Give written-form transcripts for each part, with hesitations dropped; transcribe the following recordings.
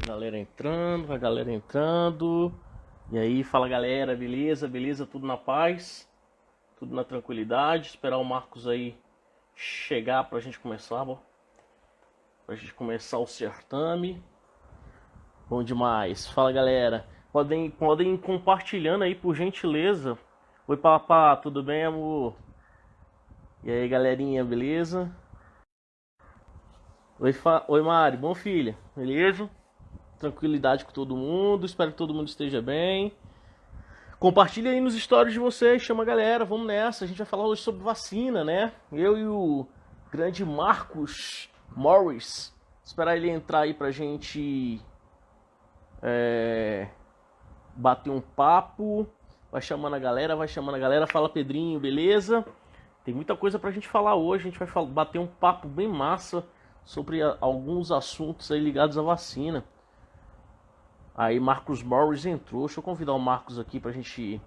Galera entrando, vai galera entrando. E aí, fala galera, beleza? Beleza? Tudo na paz? Tudo na tranquilidade? Esperar o Marcos aí chegar pra gente começar, bom? Pra gente começar o certame. Bom demais. Fala galera. Podem ir compartilhando aí por gentileza. Oi papá, tudo bem, amor? E aí galerinha, beleza? Oi Mari, bom filha, beleza? Tranquilidade com todo mundo, espero que todo mundo esteja bem. Compartilha aí nos stories de vocês, chama a galera, vamos nessa. A gente vai falar hoje sobre vacina, né? Eu e o grande Marcos Morris. Esperar ele entrar aí pra gente bater um papo. Vai chamando a galera, vai chamando a galera. Fala Pedrinho, beleza? Tem muita coisa pra gente falar hoje. A gente vai bater um papo bem massa sobre alguns assuntos aí ligados à vacina. Aí Marcos Morris entrou. Deixa eu convidar o Marcos aqui pra gente...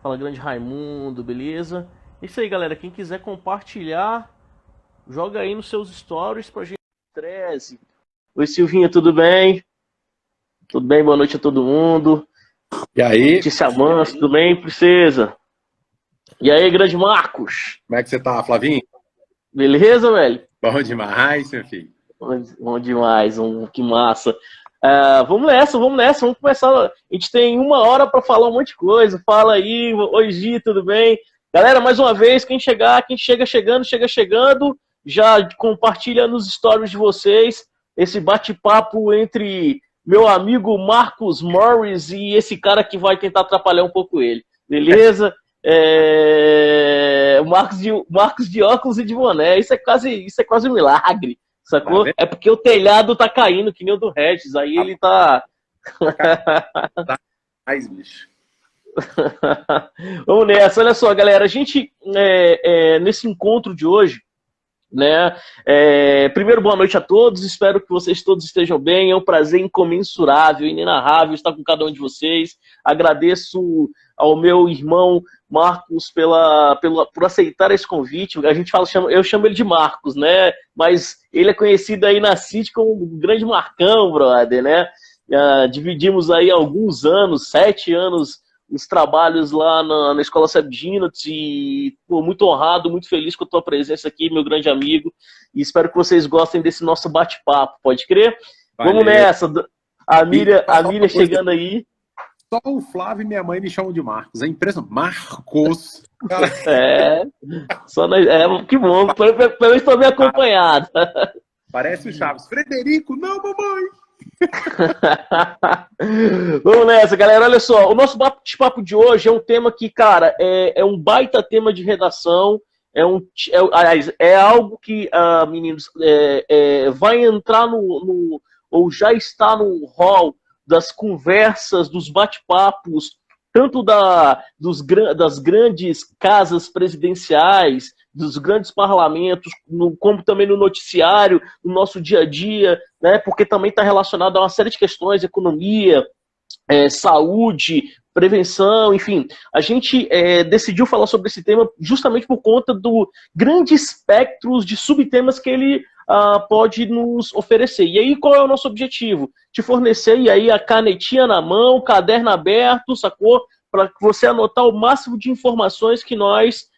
Fala grande Raimundo, beleza? Isso aí, galera. Quem quiser compartilhar, joga aí nos seus stories pra gente. 13. Oi, Silvinha, tudo bem? Tudo bem? Boa noite a todo mundo. E aí? Letícia Manso, tudo bem, princesa? E aí, grande Marcos? Como é que você tá, Flavinho? Beleza, velho? Bom demais, meu filho. Bom demais, que massa. Vamos nessa, vamos começar. A gente tem 1 hora para falar um monte de coisa. Fala aí, oi Gi, tudo bem? Galera, mais uma vez, quem chega chegando, já compartilha nos stories de vocês esse bate-papo entre meu amigo Marcos Morris e esse cara que vai tentar atrapalhar um pouco ele. Beleza? Marcos de óculos e de boné. Isso é quase um milagre. Sacou? É porque o telhado tá caindo, que nem o do Regis. Aí ele tá... Mais, bicho. Vamos nessa. Olha só, galera. A gente, nesse encontro de hoje, né? Primeiro, boa noite a todos. Espero que vocês todos estejam bem. É um prazer incomensurável, inenarrável estar com cada um de vocês. Agradeço ao meu irmão Marcos por aceitar esse convite. Eu chamo ele de Marcos, né? Mas ele é conhecido aí na City como o grande Marcão, brother, né? Dividimos aí alguns anos, 7 anos, os trabalhos lá na Escola Sabdinos e muito honrado, muito feliz com a tua presença aqui, meu grande amigo. E espero que vocês gostem desse nosso bate-papo, pode crer? Valeu. Vamos nessa. A Miriam chegando aí. Só o Flávio e minha mãe me chamam de Marcos. É impressionante. Marcos. Que bom. Eu estou bem acompanhado. Parece o Chaves. Frederico, não, mamãe. Vamos nessa, galera. Olha só, o nosso bate-papo de hoje é um tema que, cara, é um baita tema de redação. É algo que, meninos, vai entrar ou já está no hall das conversas, dos bate-papos, tanto das grandes casas presidenciais, dos grandes parlamentos, como também no noticiário, no nosso dia a dia, né? Porque também está relacionado a uma série de questões, economia, saúde, prevenção, enfim. A gente decidiu falar sobre esse tema justamente por conta do grande espectro de subtemas que ele pode nos oferecer. E aí, qual é o nosso objetivo? Te fornecer aí a canetinha na mão, caderno aberto, sacou? Para você anotar o máximo de informações que nós,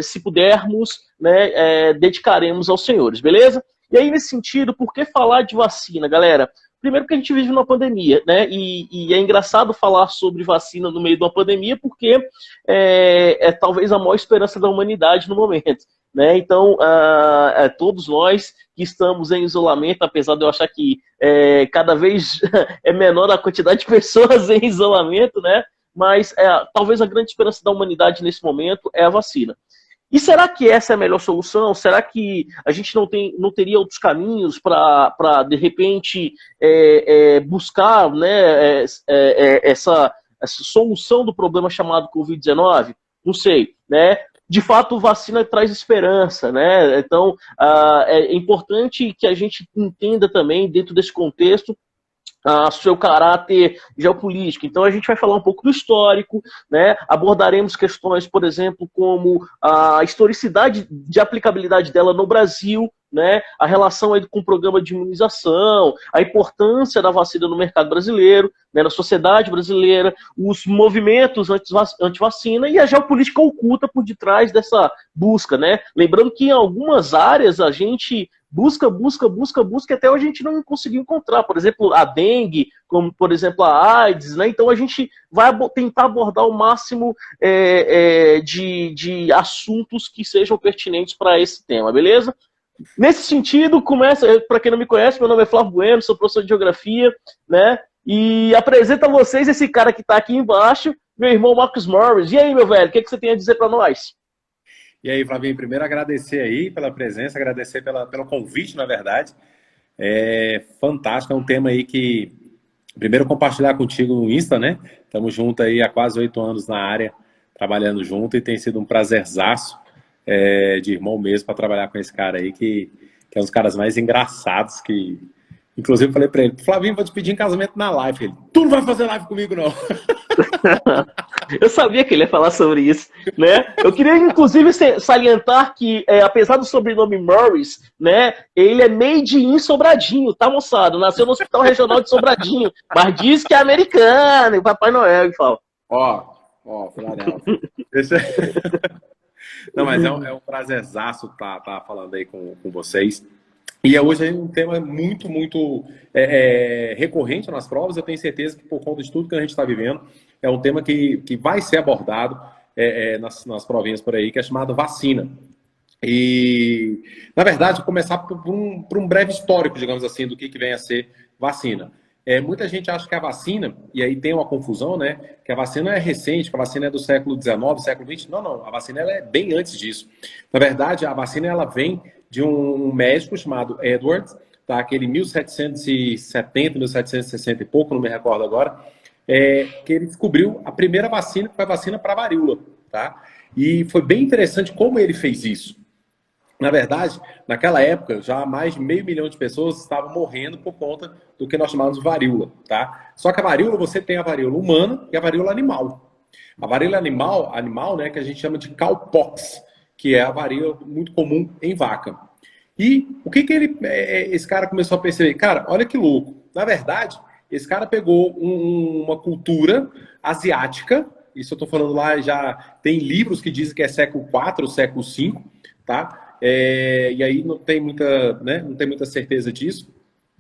se pudermos, né, dedicaremos aos senhores, beleza? E aí, nesse sentido, por que falar de vacina, galera? Primeiro que a gente vive numa pandemia, né? E é engraçado falar sobre vacina no meio de uma pandemia porque é talvez a maior esperança da humanidade no momento, né? Então, todos nós que estamos em isolamento, apesar de eu achar que cada vez é menor a quantidade de pessoas em isolamento, né? Mas talvez a grande esperança da humanidade nesse momento é a vacina. E será que essa é a melhor solução? Será que a gente não teria outros caminhos para de repente, buscar, né, essa solução do problema chamado Covid-19? Não sei, né? De fato, vacina traz esperança, né? Então, é importante que a gente entenda também, dentro desse contexto, seu caráter geopolítico. Então a gente vai falar um pouco do histórico, né? Abordaremos questões, por exemplo, como a historicidade de aplicabilidade dela no Brasil, né? A relação aí com o programa de imunização, a importância da vacina no mercado brasileiro, né? Na sociedade brasileira, os movimentos anti-vacina e a geopolítica oculta por detrás dessa busca, né? Lembrando que em algumas áreas a gente busca, e até hoje a gente não conseguiu encontrar. Por exemplo, a dengue, como por exemplo a AIDS, né? Então a gente vai tentar abordar o máximo de assuntos que sejam pertinentes para esse tema, beleza? Nesse sentido, começa, para quem não me conhece, meu nome é Flávio Bueno, sou professor de Geografia, né? E apresento a vocês esse cara que está aqui embaixo, meu irmão Marcus Morris. E aí, meu velho, o que você tem a dizer para nós? E aí, Flavinho, primeiro agradecer aí pela presença, agradecer pelo convite, na verdade. É fantástico, é um tema aí que, primeiro, compartilhar contigo no Insta, né? Estamos juntos aí há quase 8 anos na área, trabalhando junto, e tem sido um prazerzaço de irmão mesmo para trabalhar com esse cara aí, que é um dos caras mais engraçados que... Inclusive, eu falei para ele, Flavinho, vou te pedir em casamento na live. Ele, tu não vai fazer live comigo, não. Eu sabia que ele ia falar sobre isso, né? Eu queria, inclusive, salientar que, apesar do sobrenome Morris, né, ele é made in Sobradinho, tá, moçada? Nasceu no Hospital Regional de Sobradinho, mas diz que é americano, e Papai Noel, e fala. Ó, Flanel. Não, mas é um prazerzaço tá falando aí com vocês. E hoje é um tema muito, muito recorrente nas provas. Eu tenho certeza que, por conta de tudo que a gente está vivendo, é um tema que vai ser abordado nas provinhas por aí, que é chamado vacina. E, na verdade, vou começar por um breve histórico, digamos assim, do que vem a ser vacina. Muita gente acha que a vacina, e aí tem uma confusão, né? Que a vacina é recente, que a vacina é do século XIX, século XX. Não. A vacina ela é bem antes disso. Na verdade, a vacina ela vem de um médico chamado Edwards, tá? Aquele 1770, 1760 e pouco, não me recordo agora, que ele descobriu a primeira vacina, que foi a vacina para a varíola, tá? E foi bem interessante como ele fez isso. Na verdade, naquela época, já mais de 500 mil de pessoas estavam morrendo por conta do que nós chamamos de varíola, tá? Só que a varíola, você tem a varíola humana e a varíola animal. A varíola animal, né, que a gente chama de cowpox, que é a varíola muito comum em vaca. E o que esse cara começou a perceber? Cara, olha que louco. Na verdade, esse cara pegou uma cultura asiática, isso eu estou falando lá, já tem livros que dizem que é século IV, século V, tá? E aí não tem muita certeza disso.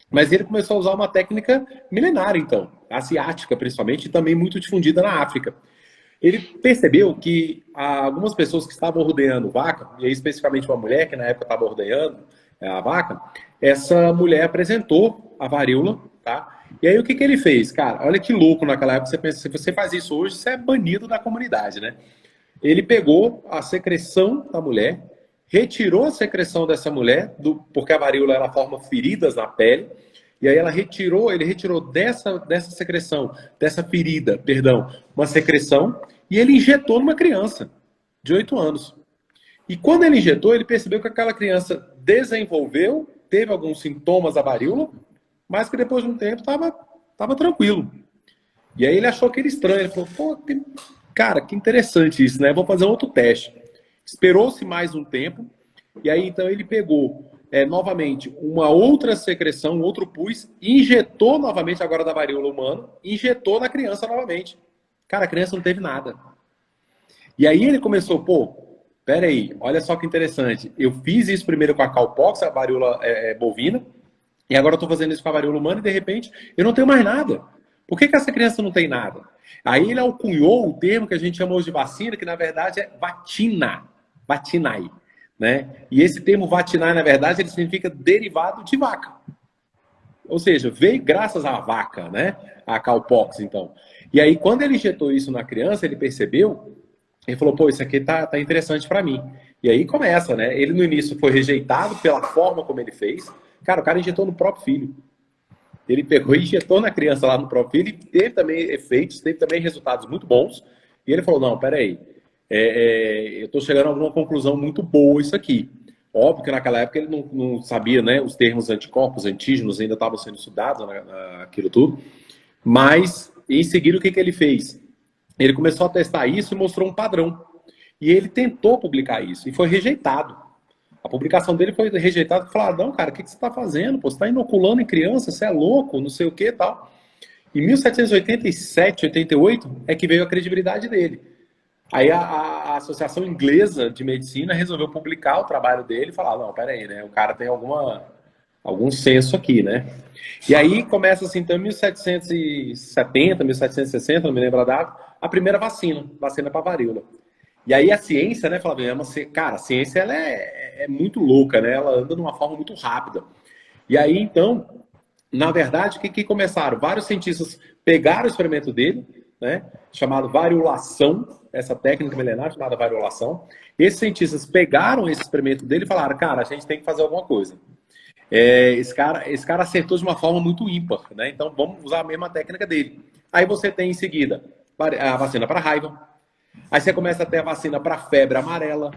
Mas ele começou a usar uma técnica milenária, então, asiática principalmente, e também muito difundida na África. Ele percebeu que algumas pessoas que estavam ordenhando vaca, e aí especificamente uma mulher que na época estava ordenhando a vaca, essa mulher apresentou a varíola, tá? E aí o que ele fez? Cara, olha que louco naquela época, você pensa, se você faz isso hoje, você é banido da comunidade, né? Ele pegou a secreção da mulher, retirou a secreção dessa mulher, porque a varíola ela forma feridas na pele, e aí ele retirou dessa secreção, dessa ferida, perdão, uma secreção, e ele injetou numa criança de 8 anos. E quando ele injetou, ele percebeu que aquela criança desenvolveu, teve alguns sintomas da varíola, mas que depois de um tempo estava tranquilo. E aí ele achou aquele estranho, ele falou, pô, cara, que interessante isso, né? Vou fazer outro teste. Esperou-se mais um tempo, e aí então ele pegou novamente uma outra secreção, um outro pus, injetou novamente agora da varíola humana, injetou na criança novamente. Cara, a criança não teve nada. E aí ele começou, pô, peraí, olha só que interessante. Eu fiz isso primeiro com a cowpox, a varíola bovina, e agora eu estou fazendo isso com a varíola humana e de repente eu não tenho mais nada. Por que essa criança não tem nada? Aí ele alcunhou o termo que a gente chama hoje de vacina, que na verdade é vacinae, né? E esse termo vacinae, na verdade, ele significa derivado de vaca. Ou seja, veio graças à vaca, né? A cowpox, então. E aí, quando ele injetou isso na criança, ele percebeu, ele falou, pô, isso aqui tá interessante para mim. E aí começa, né? Ele no início foi rejeitado pela forma como ele fez. Cara, o cara injetou no próprio filho. Ele pegou e injetou na criança lá no próprio filho, e teve também efeitos, teve também resultados muito bons. E ele falou, não, peraí, eu estou chegando a alguma conclusão muito boa isso aqui. Óbvio que naquela época ele não sabia, né, os termos anticorpos, antígenos ainda estavam sendo estudados, né, aquilo tudo. Mas, em seguida, o que ele fez? Ele começou a testar isso e mostrou um padrão. E ele tentou publicar isso e foi rejeitado. A publicação dele foi rejeitada. Falaram, não, cara, o que você está fazendo? Pô, você está inoculando em criança, você é louco, não sei o que e tal. Em 1787, 88, é que veio a credibilidade dele. Aí a Associação Inglesa de Medicina resolveu publicar o trabalho dele e falar, não, peraí, né? O cara tem algum senso aqui, né? E aí começa assim, então, em 1770, 1760, não me lembro a data, a primeira vacina para varíola. E aí a ciência, né, Flavinho, cara, a ciência ela é muito louca, né? Ela anda de uma forma muito rápida. E aí, então, na verdade, o que começaram? Vários cientistas pegaram o experimento dele, né, chamado variolação, essa técnica milenar chamada variolação. Esses cientistas pegaram esse experimento dele e falaram, cara, a gente tem que fazer alguma coisa. Esse cara acertou de uma forma muito ímpar, né? Então vamos usar a mesma técnica dele. Aí você tem em seguida a vacina para raiva. Aí você começa a ter a vacina para febre amarela.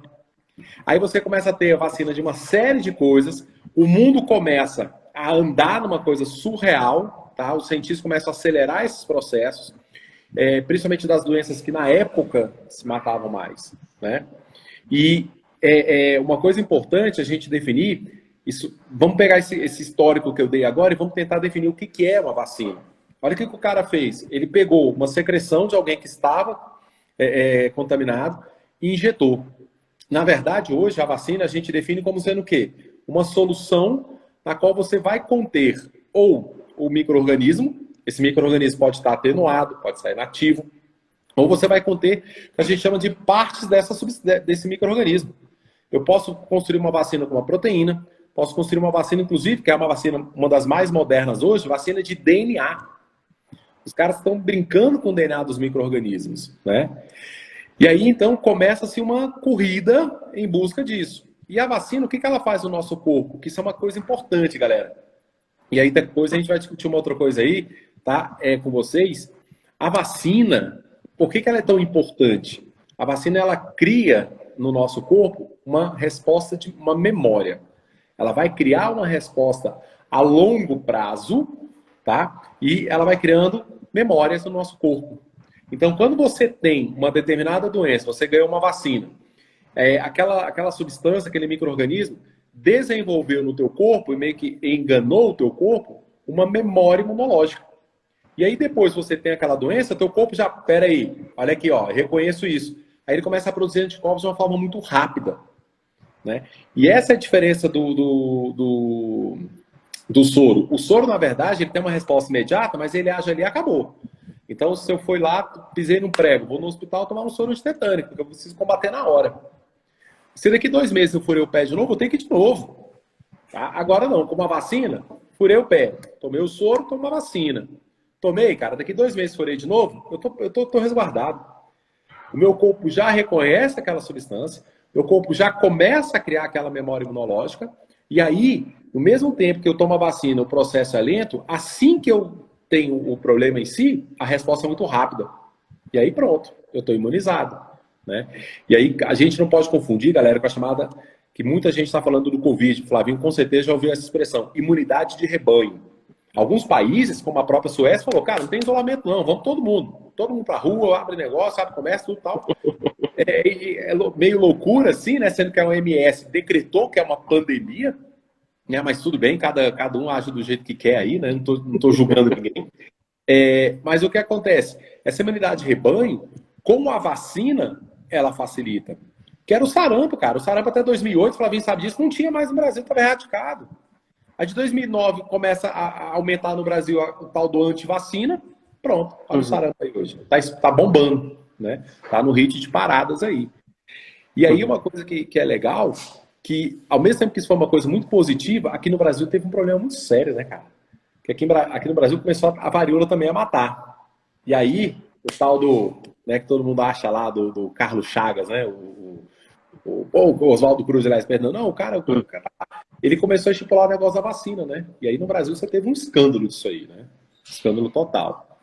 Aí você começa a ter a vacina de uma série de coisas. O mundo começa a andar numa coisa surreal, tá? Os cientistas começam a acelerar esses processos, principalmente das doenças que na época se matavam mais, né? E uma coisa importante a gente definir isso. Vamos pegar esse histórico que eu dei agora e vamos tentar definir o que é uma vacina. Olha o que o cara fez. Ele pegou uma secreção de alguém que estava contaminado e injetou. Na verdade, hoje, a vacina a gente define como sendo o quê? Uma solução na qual você vai conter ou o micro-organismo, esse micro-organismo pode estar atenuado, pode sair inativo, ou você vai conter o que a gente chama de partes desse micro-organismo. Eu posso construir uma vacina com uma proteína, posso construir uma vacina, inclusive, que é uma vacina, uma das mais modernas hoje, vacina de DNA. Os caras estão brincando com o DNA dos micro-organismos, né? E aí, então, começa-se uma corrida em busca disso. E a vacina, o que ela faz no nosso corpo? Que isso é uma coisa importante, galera. E aí, depois a gente vai discutir uma outra coisa aí, tá? Com vocês. A vacina, por que ela é tão importante? A vacina, ela cria no nosso corpo uma resposta de uma memória. Ela vai criar uma resposta a longo prazo, tá? E ela vai criando memórias no nosso corpo. Então, quando você tem uma determinada doença, você ganhou uma vacina, aquela substância, aquele micro-organismo, desenvolveu no teu corpo e meio que enganou o teu corpo uma memória imunológica. E aí depois você tem aquela doença, teu corpo já, peraí, olha aqui, ó, reconheço isso. Aí ele começa a produzir anticorpos de uma forma muito rápida, né? E essa é a diferença do soro. O soro, na verdade, ele tem uma resposta imediata, mas ele age ali e acabou. Então, se eu for lá, pisei num prego, vou no hospital tomar um soro antitetânico, porque eu preciso combater na hora. Se daqui 2 meses eu furei o pé de novo, eu tenho que ir de novo. Tá? Agora não, com uma vacina, furei o pé, tomei o soro, tomei uma vacina. Tomei, cara, daqui 2 meses furei de novo, eu tô resguardado. O meu corpo já reconhece aquela substância, meu corpo já começa a criar aquela memória imunológica, e aí, no mesmo tempo que eu tomo a vacina, o processo é lento, assim que eu tenho o problema em si, a resposta é muito rápida. E aí pronto, eu estou imunizado, né? E aí a gente não pode confundir, galera, com a chamada, que muita gente está falando do Covid, Flavinho com certeza já ouviu essa expressão, imunidade de rebanho. Alguns países, como a própria Suécia, falou, cara, não tem isolamento não, vamos todo mundo para a rua, abre negócio, abre comércio, tudo tal. É meio loucura assim, né? Sendo que a OMS decretou que é uma pandemia, né? Mas tudo bem, cada um age do jeito que quer aí, né? Não tô julgando ninguém. Mas o que acontece? Essa imunidade de rebanho, com a vacina, ela facilita. Que era o sarampo, cara. O sarampo até 2008, o Flavinho sabe disso, não tinha mais no Brasil, estava erradicado. Aí de 2009 começa a aumentar no Brasil o tal do antivacina, pronto, olha o sarampo aí hoje. Tá bombando, né? Tá no hit de paradas aí. E aí uma coisa que é legal, que ao mesmo tempo que isso foi uma coisa muito positiva, aqui no Brasil teve um problema muito sério, né, cara? Que aqui no Brasil começou a varíola também a matar. E aí, o tal do, né, que todo mundo acha lá, do Carlos Chagas, né? O Oswaldo Cruz, aliás, perdão, não, o cara, ele começou a estipular o negócio da vacina, né? E aí no Brasil você teve um escândalo disso aí, né? Escândalo total.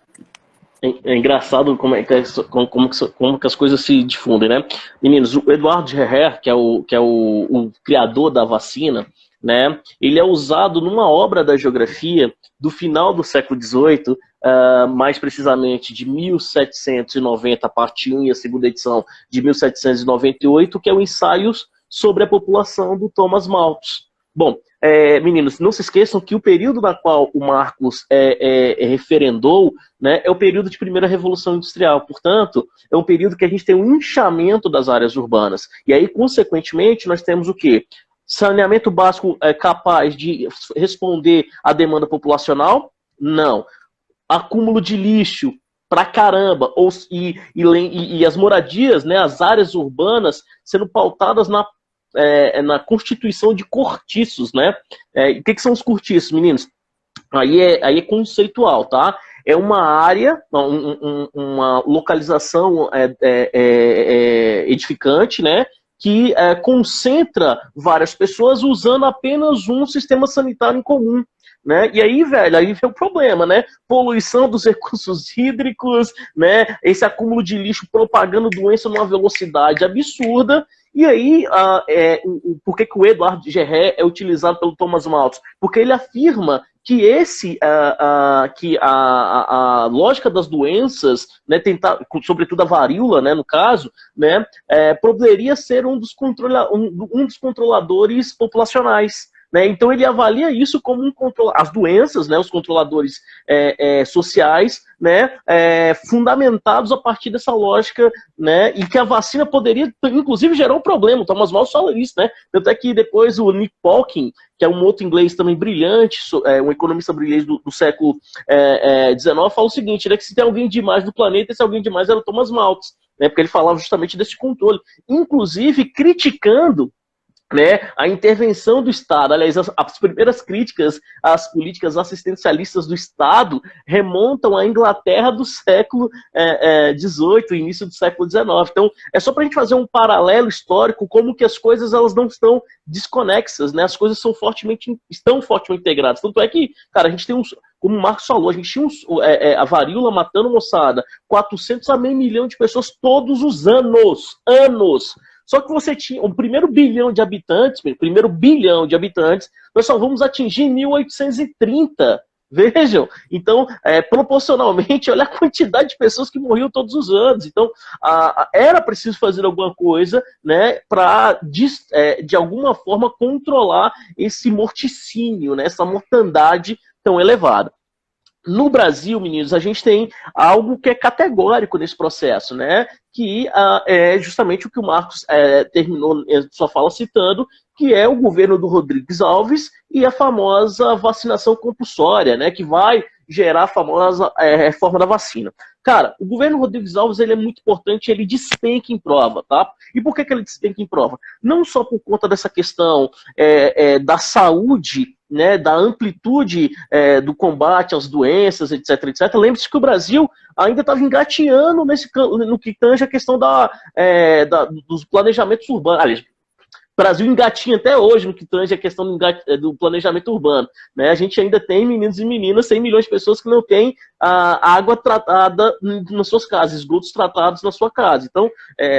É engraçado como que as coisas se difundem, né? Meninos, o Eduardo Gerrer, que é o criador da vacina, né? Ele é usado numa obra da geografia do final do século XVIII, mais precisamente de 1790, a parte 1 e a segunda edição de 1798, que é o Ensaios sobre a População do Thomas Malthus. Bom, meninos, não se esqueçam que o período na qual o Marcos referendou, né, é o período de primeira revolução industrial. Portanto, é um período que a gente tem um inchamento das áreas urbanas. E aí, consequentemente, nós temos o quê? Saneamento básico capaz de responder à demanda populacional? Não. Acúmulo de lixo pra caramba. E as moradias, né, as áreas urbanas sendo pautadas na constituição de cortiços, né? O que são os cortiços, meninos? Aí é conceitual, tá? É uma área, uma localização edificante, né? Que concentra várias pessoas usando apenas um sistema sanitário em comum. Né? E aí, velho, aí vem o problema, né? Poluição dos recursos hídricos, né? Esse acúmulo de lixo propagando doença numa velocidade absurda. E aí, por que o Eduardo Gerrer é utilizado pelo Thomas Malthus? Porque ele afirma que que a lógica das doenças, né, sobretudo a varíola, né, no caso, né, poderia ser um dos controladores populacionais. Né? Então ele avalia isso como as doenças, né, os controladores sociais, né, fundamentados a partir dessa lógica, né, e que a vacina poderia, inclusive, gerar um problema. O Thomas Malthus fala isso, né? Tanto é que depois o Nick Polkin, que é um outro inglês também brilhante, um economista brilhante do século XIX, fala o seguinte, né, que se tem alguém demais no planeta, esse alguém demais era o Thomas Malthus, né, porque ele falava justamente desse controle, inclusive criticando, né, a intervenção do Estado. Aliás, as primeiras críticas às políticas assistencialistas do Estado remontam à Inglaterra do século XVIII, início do século XIX. Então, é só para a gente fazer um paralelo histórico, como que as coisas elas não estão desconexas, né? As coisas estão fortemente integradas. Tanto é que, cara, a gente tem como o Marcos falou, a gente tinha a varíola matando moçada, 400 a meio milhão de pessoas todos os anos. Só que você tinha o primeiro bilhão de habitantes, nós só vamos atingir em 1830. Vejam, então, proporcionalmente, olha a quantidade de pessoas que morriam todos os anos. Então, era preciso fazer alguma coisa, né, para, de alguma forma, controlar esse morticínio, né, essa mortandade tão elevada. No Brasil, meninos, a gente tem algo que é categórico nesse processo, né? Que é justamente o que o Marcos terminou sua fala citando, que é o governo do Rodrigues Alves e a famosa vacinação compulsória, né? Que vai gerar a famosa reforma da vacina. Cara, o governo Rodrigues Alves ele é muito importante, ele despenca em prova, tá? E por que ele despenca em prova? Não só por conta dessa questão da saúde, né, da amplitude do combate às doenças, etc, etc. Lembre-se que o Brasil ainda estava engateando no que tange a questão dos planejamentos urbanos. Aliás, o Brasil engatinha até hoje no que tange a questão do planejamento urbano. Né? A gente ainda tem, meninos e meninas, 100 milhões de pessoas que não têm a água tratada nas suas casas, esgotos tratados na sua casa. Então,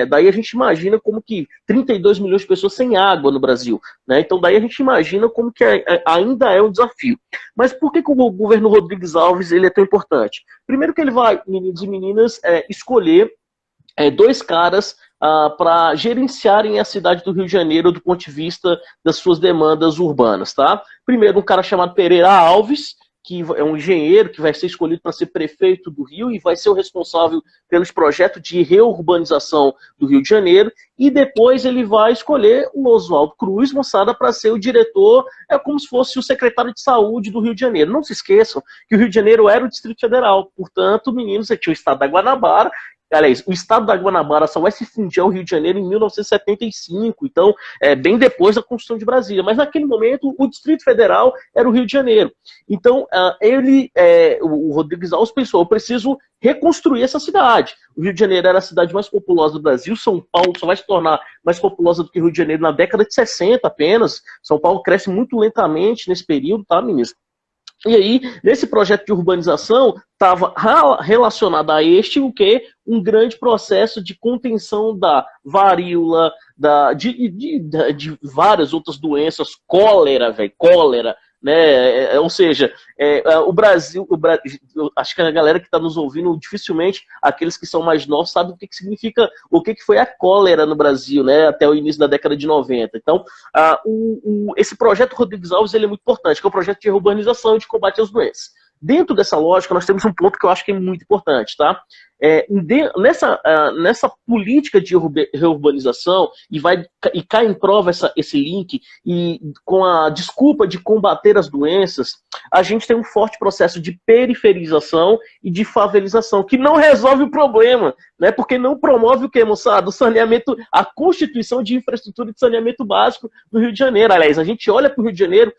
daí a gente imagina como que 32 milhões de pessoas sem água no Brasil. Né? Então, daí a gente imagina como que ainda é um desafio. Mas por que o governo Rodrigues Alves ele é tão importante? Primeiro que ele vai, meninos e meninas, escolher dois caras para gerenciarem a cidade do Rio de Janeiro do ponto de vista das suas demandas urbanas, tá? Primeiro, um cara chamado Pereira Alves, que é um engenheiro que vai ser escolhido para ser prefeito do Rio e vai ser o responsável pelos projetos de reurbanização do Rio de Janeiro, e depois ele vai escolher o Oswaldo Cruz, moçada, para ser o diretor, como se fosse o secretário de saúde do Rio de Janeiro. Não se esqueçam que o Rio de Janeiro era o Distrito Federal, portanto, meninos, você tinha o estado da Guanabara. Aliás, o estado da Guanabara só vai se fundir ao Rio de Janeiro em 1975, então, bem depois da Constituição de Brasília. Mas naquele momento, o Distrito Federal era o Rio de Janeiro. Então, o Rodrigues Alves pensou, eu preciso reconstruir essa cidade. O Rio de Janeiro era a cidade mais populosa do Brasil, São Paulo só vai se tornar mais populosa do que o Rio de Janeiro na década de 60 apenas. São Paulo cresce muito lentamente nesse período, tá, ministro? E aí, nesse projeto de urbanização, estava relacionado a este o quê? Um grande processo de contenção da varíola, de várias outras doenças, cólera, velho, cólera, né? Ou seja, o Brasil, acho que a galera que está nos ouvindo, dificilmente aqueles que são mais novos sabem o que significa, o que foi a cólera no Brasil, né? Até o início da década de 90. Então, esse projeto Rodrigues Alves ele é muito importante, que é o projeto de urbanização e de combate às doenças. Dentro dessa lógica, nós temos um ponto que eu acho que é muito importante, tá? Nessa política de reurbanização, e cai em prova esse link, e com a desculpa de combater as doenças, a gente tem um forte processo de periferização e de favelização, que não resolve o problema, né? Porque não promove o quê, moçada? O saneamento, a constituição de infraestrutura de saneamento básico do Rio de Janeiro. Aliás, a gente olha para o Rio de Janeiro,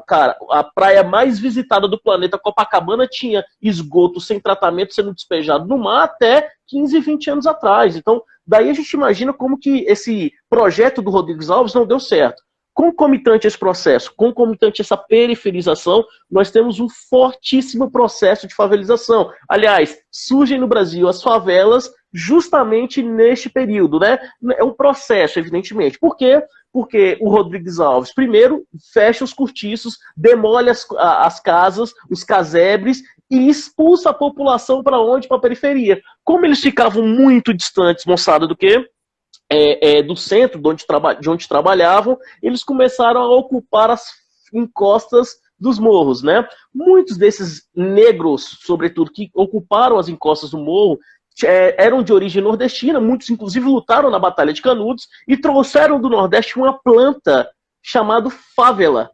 cara, a praia mais visitada do planeta, Copacabana, tinha esgoto sem tratamento sendo despejado no mar até 15, 20 anos atrás. Então, daí a gente imagina como que esse projeto do Rodrigues Alves não deu certo. Concomitante a esse processo, concomitante a essa periferização, nós temos um fortíssimo processo de favelização. Aliás, surgem no Brasil as favelas justamente neste período, né? É um processo, evidentemente. Por quê? Porque o Rodrigues Alves, primeiro, fecha os cortiços, demole as casas, os casebres, e expulsa a população para onde? Para a periferia. Como eles ficavam muito distantes, moçada, do quê? Do centro, de onde trabalhavam, eles começaram a ocupar as encostas dos morros, né? Muitos desses negros, sobretudo, que ocuparam as encostas do morro, eram de origem nordestina, muitos inclusive lutaram na Batalha de Canudos e trouxeram do Nordeste uma planta chamada favela.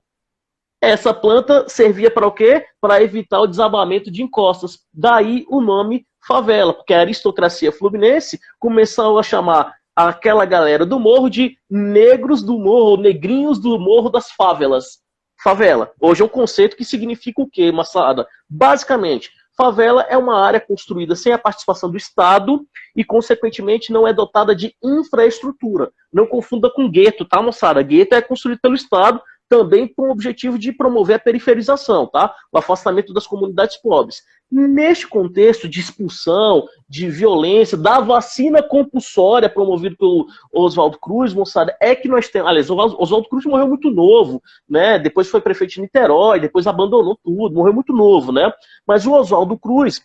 Essa planta servia para o quê? Para evitar o desabamento de encostas. Daí o nome favela, porque a aristocracia fluminense começou a chamar aquela galera do morro de negros do morro, ou negrinhos do morro das favelas. Favela. Hoje é um conceito que significa o quê, moçada? Basicamente, favela é uma área construída sem a participação do Estado e, consequentemente, não é dotada de infraestrutura. Não confunda com gueto, tá, moçada? Gueto é construído pelo Estado, também com o objetivo de promover a periferização, tá? O afastamento das comunidades pobres. Neste contexto de expulsão, de violência, da vacina compulsória promovido pelo Oswaldo Cruz, moçada, é que nós temos... Aliás, o Oswaldo Cruz morreu muito novo, né? Depois foi prefeito de Niterói, depois abandonou tudo, morreu muito novo, né? Mas o Oswaldo Cruz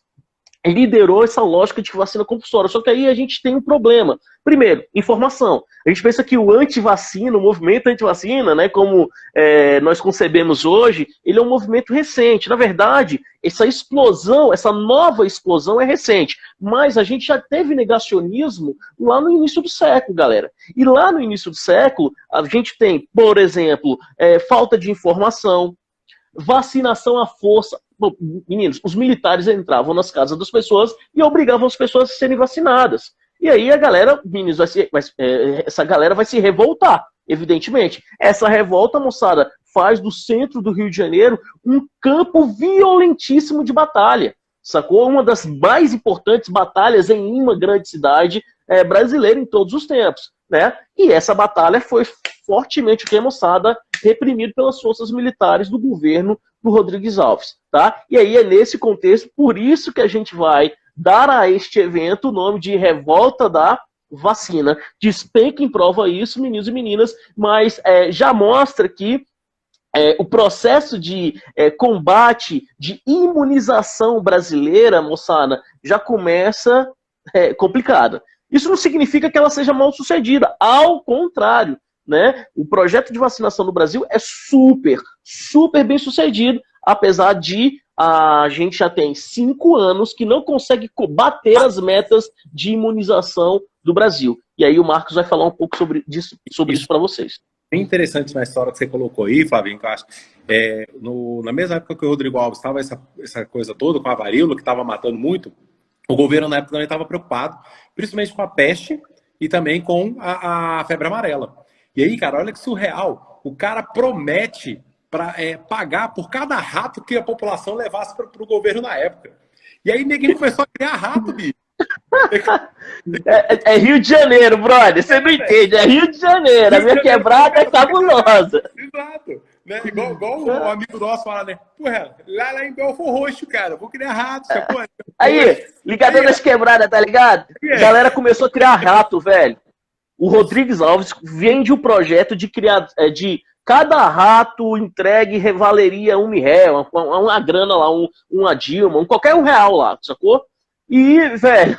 liderou essa lógica de vacina compulsória. Só que aí a gente tem um problema. Primeiro, informação. A gente pensa que o antivacina, o movimento antivacina, né, como nós concebemos hoje, ele é um movimento recente. Na verdade, essa explosão, essa nova explosão é recente. Mas a gente já teve negacionismo lá no início do século, galera. E lá no início do século, a gente tem, por exemplo, falta de informação, vacinação à força. Bom, meninos, os militares entravam nas casas das pessoas e obrigavam as pessoas a serem vacinadas. E aí a galera, meninos, essa galera vai se revoltar, evidentemente. Essa revolta, moçada, faz do centro do Rio de Janeiro um campo violentíssimo de batalha. Sacou? Uma das mais importantes batalhas em uma grande cidade brasileira em todos os tempos, né? E essa batalha foi fortemente, moçada, reprimida pelas forças militares do governo do Rodrigues Alves, tá? E aí é nesse contexto, por isso que a gente vai dar a este evento o nome de Revolta da Vacina. Despenca em prova isso, meninos e meninas, mas já mostra que o processo de combate, de imunização brasileira, moçada, já começa complicada. Isso não significa que ela seja mal sucedida, ao contrário, né? O projeto de vacinação no Brasil é super bem sucedido, apesar de a gente já tem 5 anos que não consegue bater as metas de imunização do Brasil. E aí o Marcos vai falar um pouco sobre isso para vocês. Bem interessante na história que você colocou aí, Flavinho, que eu acho. Na mesma época que o Rodrigo Alves estava essa coisa toda, com a varíola, que estava matando muito, o governo na época também estava preocupado, principalmente com a peste e também com a febre amarela. E aí, cara, olha que surreal. O cara promete pagar por cada rato que a população levasse para o governo na época. E aí ninguém começou a criar rato, bicho. É Rio de Janeiro, brother. Você não entende. É Rio de Janeiro. A minha quebrada é cabulosa. Exato. Né? Igual um amigo nosso fala, né? Porra, lá em Belfor Roxo, cara, vou criar rato, sacou? Aí, ligadão das quebradas, tá ligado? A galera começou a criar rato, velho. O Rodrigues Alves vende o projeto de criar, de cada rato entregue valeria R$1.000, uma grana lá, uma Dilma, qualquer R$1 lá, sacou? E, velho,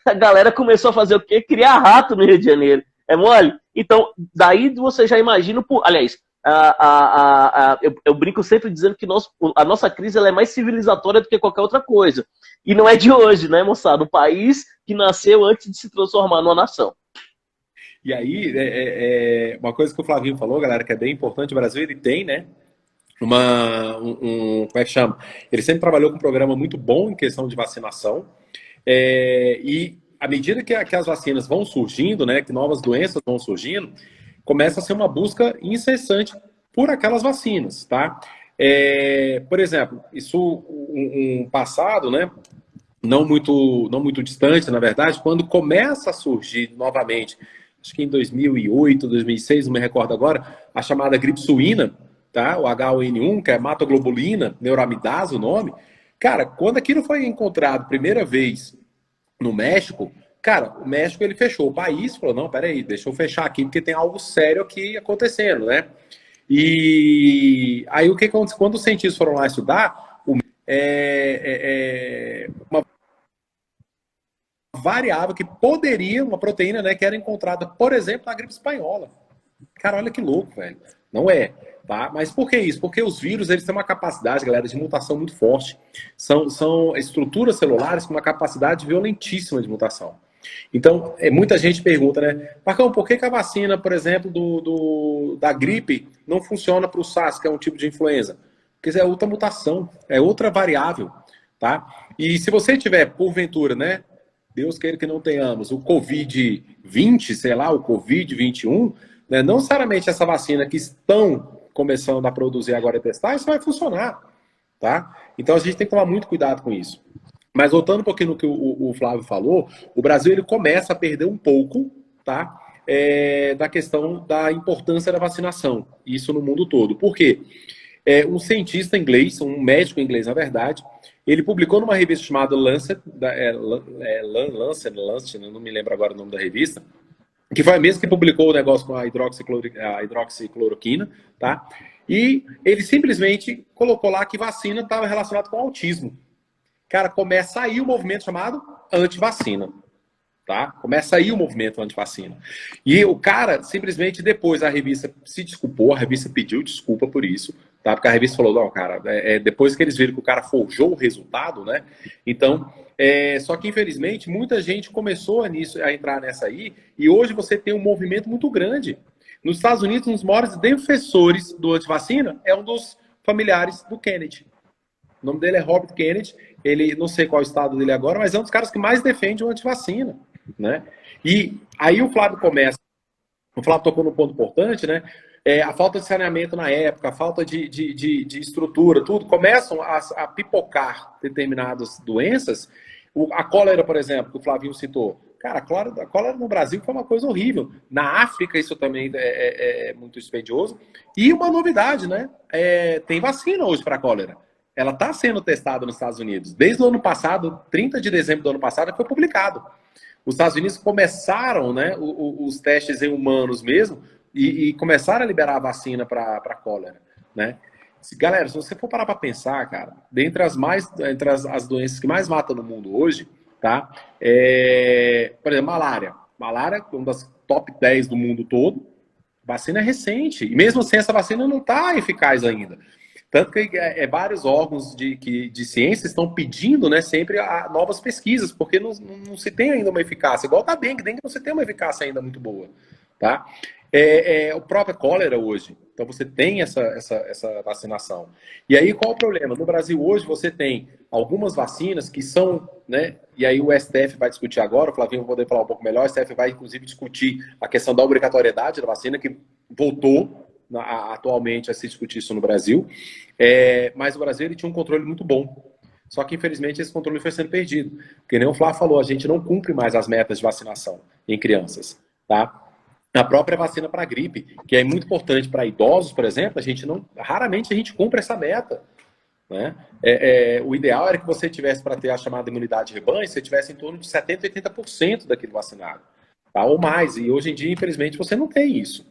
a galera começou a fazer o quê? Criar rato no Rio de Janeiro. É mole? Então, daí você já imagina, aliás, eu brinco sempre dizendo que a nossa crise ela é mais civilizatória do que qualquer outra coisa. E não é de hoje, né, moçada? O país que nasceu antes de se transformar numa nação. E aí, uma coisa que o Flavinho falou, galera, que é bem importante, o Brasil ele tem, né, como é que chama? Ele sempre trabalhou com um programa muito bom em questão de vacinação, e à medida que as vacinas vão surgindo, né, que novas doenças vão surgindo, começa a ser uma busca incessante por aquelas vacinas, tá? Por exemplo, isso um passado, né, não muito distante, na verdade, quando começa a surgir novamente, acho que em 2008, 2006, não me recordo agora, a chamada gripe suína, tá? O H1N1, que é hematoglobulina, neuramidase o nome. Cara, quando aquilo foi encontrado primeira vez no México, cara, o México ele fechou o país, falou, não, peraí, deixa eu fechar aqui, porque tem algo sério aqui acontecendo, né? E aí o que aconteceu? Quando os cientistas foram lá estudar, uma variável que poderia, uma proteína, né, que era encontrada, por exemplo, na gripe espanhola. Cara, olha que louco, velho. Não é, tá? Mas por que isso? Porque os vírus, eles têm uma capacidade, galera, de mutação muito forte. São estruturas celulares com uma capacidade violentíssima de mutação. Então, muita gente pergunta, né? Marcão, por que a vacina, por exemplo, da gripe não funciona para o SARS, que é um tipo de influenza? Porque é outra mutação, é outra variável, tá? E se você tiver, porventura, né? Deus queira que não tenhamos o Covid-20, sei lá, o Covid-21, né? Não necessariamente essa vacina que estão começando a produzir agora e testar, isso vai funcionar, tá? Então a gente tem que tomar muito cuidado com isso. Mas voltando um pouquinho no que o Flávio falou, o Brasil ele começa a perder um pouco, tá? Da questão da importância da vacinação, isso no mundo todo. Por quê? Um cientista inglês, um médico inglês, na verdade, ele publicou numa revista chamada Lancet, Lancet, não me lembro agora o nome da revista, que foi a mesma que publicou o negócio com a hidroxicloroquina, tá? E ele simplesmente colocou lá que vacina estava relacionada com autismo. Cara, começa aí o movimento chamado antivacina. Tá? Começa aí o movimento antivacina. E o cara, simplesmente, depois a revista se desculpou, a revista pediu desculpa por isso, tá? Porque a revista falou, não, cara, depois que eles viram que o cara forjou o resultado, né? Então, só que infelizmente, muita gente começou a entrar nessa aí, e hoje você tem um movimento muito grande. Nos Estados Unidos, um dos maiores defensores do antivacina é um dos familiares do Kennedy. O nome dele é Robert Kennedy, ele, não sei qual é o estado dele agora, mas é um dos caras que mais defende o antivacina. Né? E aí o Flávio tocou num ponto importante, né? A falta de saneamento na época, a falta de estrutura, tudo, começam a pipocar determinadas doenças. A cólera, por exemplo, que o Flavinho citou. Cara, a cólera no Brasil foi uma coisa horrível. Na África isso também é muito expedioso. E uma novidade, né? Tem vacina hoje para a cólera. Ela está sendo testada nos Estados Unidos. Desde o ano passado, 30 de dezembro do ano passado, foi publicado. Os Estados Unidos começaram, né, os testes em humanos mesmo e começaram a liberar a vacina para cólera, né? Galera, se você for parar para pensar, cara, dentre as doenças que mais matam no mundo hoje, tá? Por exemplo, malária. Malária é uma das top 10 do mundo todo. Vacina é recente. E mesmo assim, essa vacina não está eficaz ainda. Tanto que vários órgãos de ciência estão pedindo, né, sempre novas pesquisas, porque não se tem ainda uma eficácia. Igual da dengue não se tem uma eficácia ainda muito boa. Tá? O próprio cólera hoje. Então você tem essa vacinação. E aí qual o problema? No Brasil hoje você tem algumas vacinas que são, né, e aí o STF vai discutir agora, o Flavinho vai poder falar um pouco melhor, o STF vai inclusive discutir a questão da obrigatoriedade da vacina, que voltou atualmente a se discutir isso no Brasil, mas o Brasil ele tinha um controle muito bom. Só que, infelizmente, esse controle foi sendo perdido. Porque nem o Flávio falou, a gente não cumpre mais as metas de vacinação em crianças. Tá? A própria vacina para gripe, que é muito importante para idosos, por exemplo, raramente a gente cumpre essa meta. Né? O ideal era que você tivesse, para ter a chamada imunidade de rebanho, você tivesse em torno de 70%, 80% daquele vacinado. Tá? Ou mais. E hoje em dia, infelizmente, você não tem isso.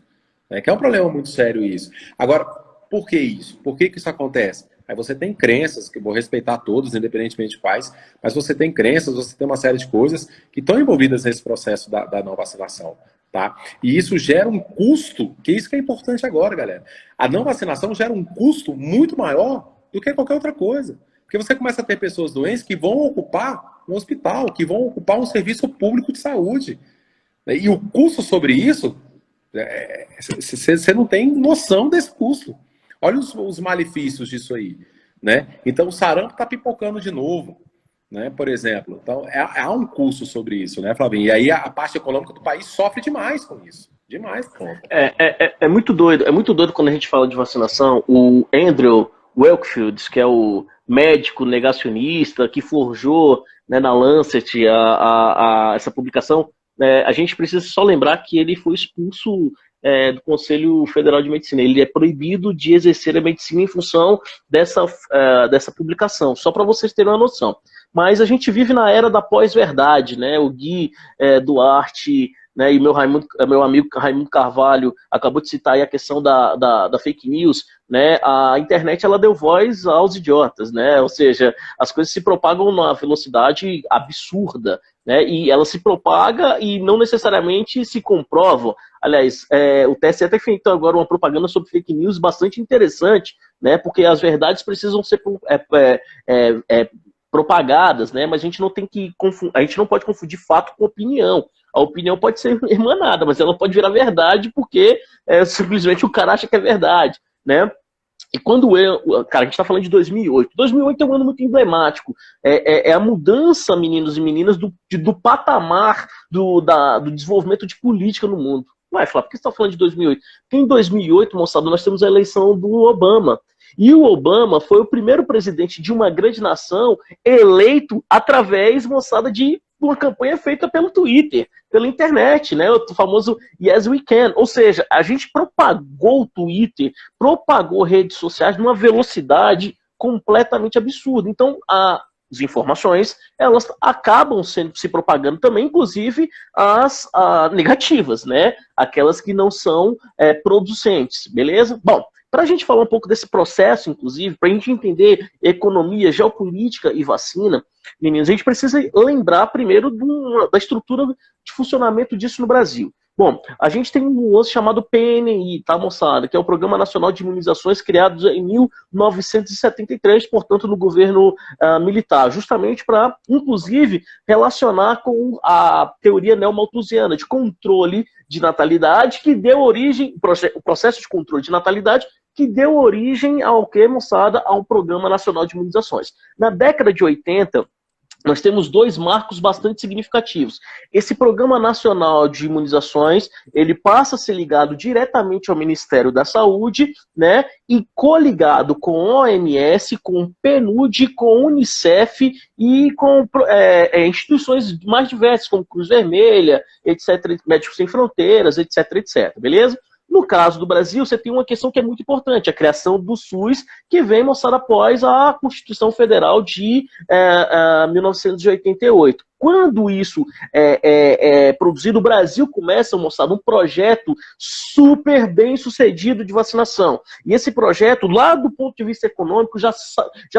Né? Que é um problema muito sério isso. Agora, por que isso? Por que isso acontece? Aí você tem crenças, que eu vou respeitar todos, independentemente de quais, mas você tem crenças, você tem uma série de coisas que estão envolvidas nesse processo da não vacinação. Tá? E isso gera um custo, que isso que é importante agora, galera. A não vacinação gera um custo muito maior do que qualquer outra coisa. Porque você começa a ter pessoas doentes que vão ocupar um hospital, que vão ocupar um serviço público de saúde. E o custo sobre isso, você não tem noção desse custo. Olha os malefícios disso aí. Né? Então o sarampo está pipocando de novo. Né, por exemplo. Então, há um custo sobre isso, né, Flavinho? E aí a parte econômica do país sofre demais com isso. Demais. É muito doido quando a gente fala de vacinação. O Andrew Wakefield, que é o médico negacionista que forjou, né, na Lancet essa publicação, a gente precisa só lembrar que ele foi expulso do Conselho Federal de Medicina. Ele é proibido de exercer a medicina em função dessa publicação, só para vocês terem uma noção. Mas a gente vive na era da pós-verdade, né? O Gui Duarte, né, e meu amigo Raimundo Carvalho acabou de citar aí a questão da fake news, né? A internet, ela deu voz aos idiotas, né? Ou seja, as coisas se propagam numa velocidade absurda, né? E ela se propaga e não necessariamente se comprovam. Aliás, o TSE está feito agora uma propaganda sobre fake news bastante interessante, né? Porque as verdades precisam ser propagadas, né? Mas a gente não pode confundir fato com opinião. A opinião pode ser emanada, mas ela pode virar verdade porque simplesmente o cara acha que é verdade, né? E cara, a gente está falando de 2008. 2008 é um ano muito emblemático. É a mudança, meninos e meninas, do patamar do desenvolvimento de política no mundo. Ué, Flávio, por que você está falando de 2008? Porque em 2008, moçada, nós temos a eleição do Obama. E o Obama foi o primeiro presidente de uma grande nação eleito através, moçada, de uma campanha feita pelo Twitter, pela internet, né? O famoso Yes We Can. Ou seja, a gente propagou o Twitter, propagou redes sociais numa velocidade completamente absurda. Então, as informações, elas acabam se propagando também, inclusive as negativas, né? Aquelas que não são producentes, beleza? Bom, para a gente falar um pouco desse processo, inclusive, para a gente entender economia, geopolítica e vacina, meninos, a gente precisa lembrar primeiro da estrutura de funcionamento disso no Brasil. Bom, a gente tem um lance chamado PNI, tá, moçada? Que é o Programa Nacional de Imunizações, criado em 1973, portanto, no governo militar, justamente para, inclusive, relacionar com a teoria neomalthusiana de controle de natalidade, que deu origem, o processo de controle de natalidade, que deu origem ao que, moçada? Ao Programa Nacional de Imunizações. Na década de 80, nós temos dois marcos bastante significativos. Esse Programa Nacional de Imunizações, ele passa a ser ligado diretamente ao Ministério da Saúde, né, e coligado com a OMS, com o PNUD, com a Unicef e com instituições mais diversas, como Cruz Vermelha, etc., Médicos Sem Fronteiras, etc., etc., beleza? No caso do Brasil, você tem uma questão que é muito importante, a criação do SUS, que vem, moçada, após a Constituição Federal de 1988. Quando isso é produzido, o Brasil começa, moçada, um projeto super bem sucedido de vacinação. E esse projeto, lá do ponto de vista econômico, já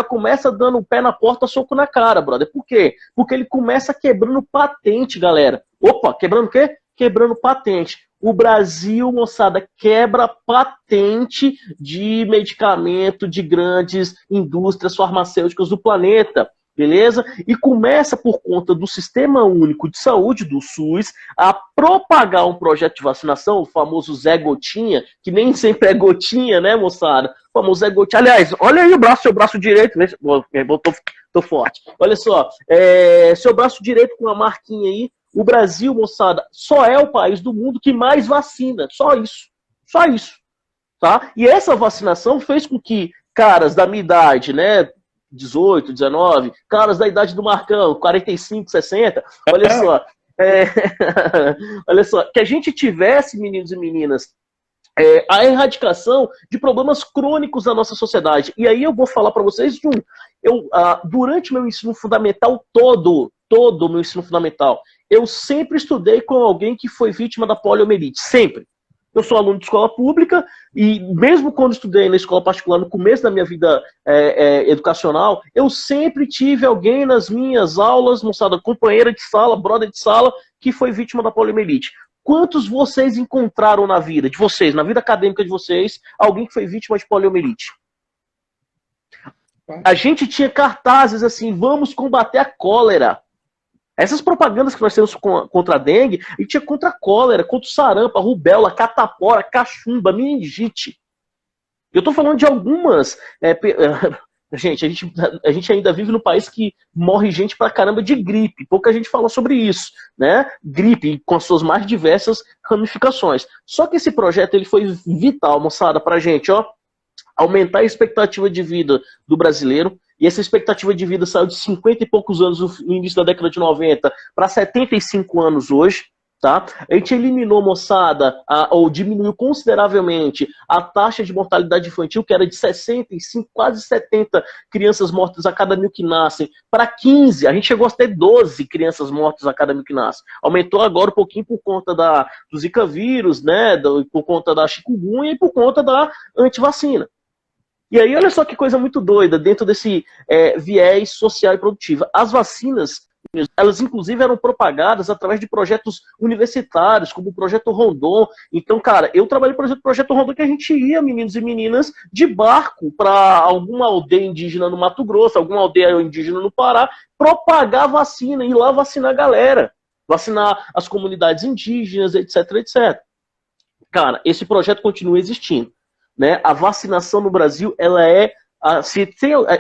começa dando o pé na porta, soco na cara, brother. Por quê? Porque ele começa quebrando patente, galera. Opa, quebrando o quê? Quebrando patente. O Brasil, moçada, quebra patente de medicamento de grandes indústrias farmacêuticas do planeta, beleza? E começa, por conta do Sistema Único de Saúde, do SUS, a propagar um projeto de vacinação, o famoso Zé Gotinha, que nem sempre é gotinha, né, moçada? O famoso Zé Gotinha. Aliás, olha aí seu braço direito, né? Tô forte. Olha só, seu braço direito com a marquinha aí. O Brasil, moçada, só é o país do mundo que mais vacina. Só isso. Só isso. Tá? E essa vacinação fez com que caras da minha idade, né, 18, 19, caras da idade do Marcão, 45, 60, olha só, é, olha só, que a gente tivesse, meninos e meninas, a erradicação de problemas crônicos da nossa sociedade. E aí eu vou falar para vocês de durante meu ensino fundamental todo o meu ensino fundamental, eu sempre estudei com alguém que foi vítima da poliomielite, sempre. Eu sou aluno de escola pública e mesmo quando estudei na escola particular, no começo da minha vida educacional, eu sempre tive alguém nas minhas aulas, moçada, companheira de sala, brother de sala, que foi vítima da poliomielite. Quantos vocês encontraram na vida de vocês, na vida acadêmica de vocês, alguém que foi vítima de poliomielite? A gente tinha cartazes assim, vamos combater a cólera. Essas propagandas que nós temos contra a dengue, a gente tinha contra a cólera, contra o sarampo, a rubéola, a catapora, a cachumba, a meningite. Eu estou falando de algumas... Gente, a gente ainda vive num país que morre gente pra caramba de gripe. Pouca gente fala sobre isso, né? Gripe, com as suas mais diversas ramificações. Só que esse projeto ele foi vital, moçada, pra gente, ó, aumentar a expectativa de vida do brasileiro. E essa expectativa de vida saiu de 50 e poucos anos no início da década de 90 para 75 anos hoje. Tá? A gente eliminou, moçada, ou diminuiu consideravelmente a taxa de mortalidade infantil, que era de 65, quase 70 crianças mortas a cada 1.000 que nascem, para 15. A gente chegou a ter 12 crianças mortas a cada 1.000 que nascem. Aumentou agora um pouquinho por conta do Zika vírus, né? Por conta da chikungunya e por conta da antivacina. E aí, olha só que coisa muito doida, dentro desse viés social e produtivo. As vacinas, elas inclusive eram propagadas através de projetos universitários, como o Projeto Rondon. Então, cara, eu trabalhei no Projeto Rondon que a gente ia, meninos e meninas, de barco para alguma aldeia indígena no Mato Grosso, alguma aldeia indígena no Pará, propagar vacina, ir lá vacinar a galera, vacinar as comunidades indígenas, etc, etc. Cara, esse projeto continua existindo. Né? A vacinação no Brasil, ela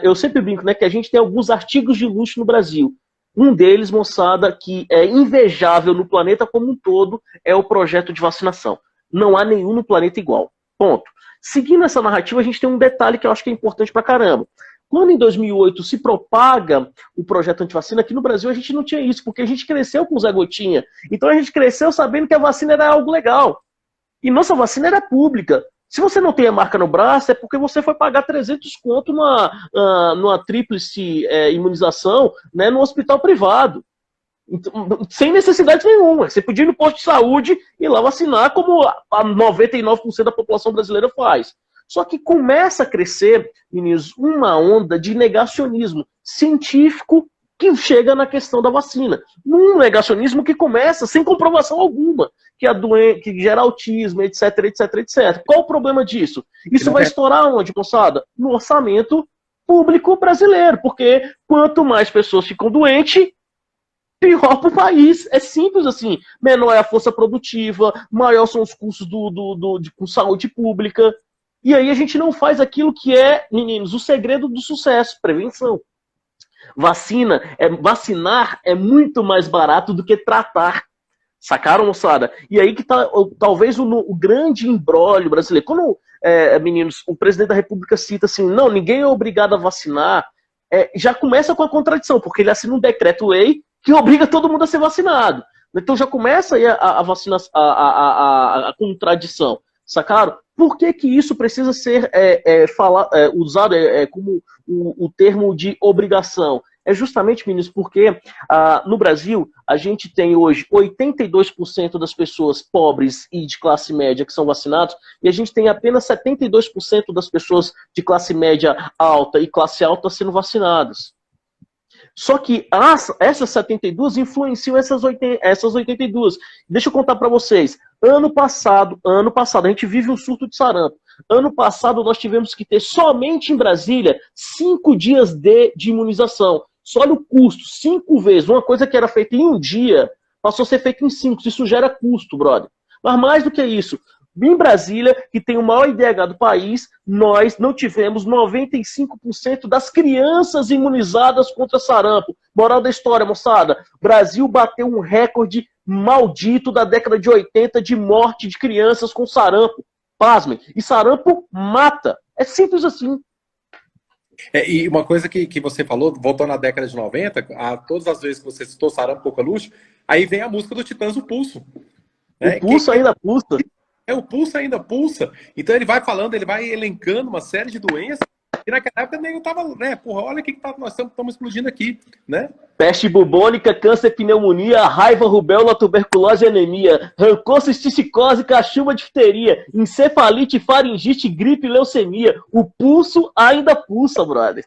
eu sempre brinco, né, que a gente tem alguns artigos de luxo no Brasil. Um deles, moçada, que é invejável no planeta como um todo, é o projeto de vacinação. Não há nenhum no planeta igual. Ponto. Seguindo essa narrativa, a gente tem um detalhe que eu acho que é importante pra caramba. Quando em 2008 se propaga o projeto antivacina, aqui no Brasil a gente não tinha isso, porque a gente cresceu com o Zé Gotinha. Então a gente cresceu sabendo que a vacina era algo legal. E nossa vacina era pública. Se você não tem a marca no braço, é porque você foi pagar 300 conto numa tríplice imunização, né, no hospital privado. Então, sem necessidade nenhuma. Você podia ir no posto de saúde e lá vacinar, como a 99% da população brasileira faz. Só que começa a crescer, meninos, uma onda de negacionismo científico que chega na questão da vacina. Um negacionismo que começa sem comprovação alguma, que a doença, que gera autismo, etc, etc, etc. Qual o problema disso? Isso vai estourar onde, moçada? No orçamento público brasileiro, porque quanto mais pessoas ficam doentes, pior para o país. É simples assim. Menor é a força produtiva, maior são os custos com saúde pública. E aí a gente não faz aquilo que é, meninos, o segredo do sucesso, prevenção. Vacinar é muito mais barato do que tratar. Sacaram, moçada? E aí que tá talvez o grande imbróglio brasileiro. Quando, meninos, o presidente da República cita assim, não, ninguém é obrigado a vacinar, já começa com a contradição, porque ele assina um decreto-lei que obriga todo mundo a ser vacinado. Então já começa aí a contradição. Sacaram? Por que isso precisa ser usado como o termo de obrigação? É justamente, meninos, porque no Brasil a gente tem hoje 82% das pessoas pobres e de classe média que são vacinados e a gente tem apenas 72% das pessoas de classe média alta e classe alta sendo vacinadas. Só que essas 72 influenciam essas 82. Deixa eu contar para vocês. Ano passado, a gente vive um surto de sarampo. Ano passado, nós tivemos que ter somente em Brasília 5 dias de imunização. Só olha o custo, 5 vezes. Uma coisa que era feita em um dia, passou a ser feita em 5. Isso gera custo, brother. Mas mais do que isso, em Brasília, que tem o maior IDH do país, nós não tivemos 95% das crianças imunizadas contra sarampo. Moral da história, moçada. Brasil bateu um recorde maldito da década de 80 de morte de crianças com sarampo. Pasmem. E sarampo mata. É simples assim. E uma coisa que você falou, voltando à década de 90, todas as vezes que você citou sarampo, coqueluche, Aí vem a música do Titãs, o Pulso. O pulso ainda pulsa. O pulso ainda pulsa. Então ele vai falando, ele vai elencando uma série de doenças. E naquela época nem eu tava, né? Porra, olha o que nós estamos explodindo aqui, né? Peste bubônica, câncer, pneumonia, raiva, rubéola, tuberculose, anemia, rancor, cisticose, cachumba, difteria, encefalite, faringite, gripe, leucemia. O pulso ainda pulsa, brother.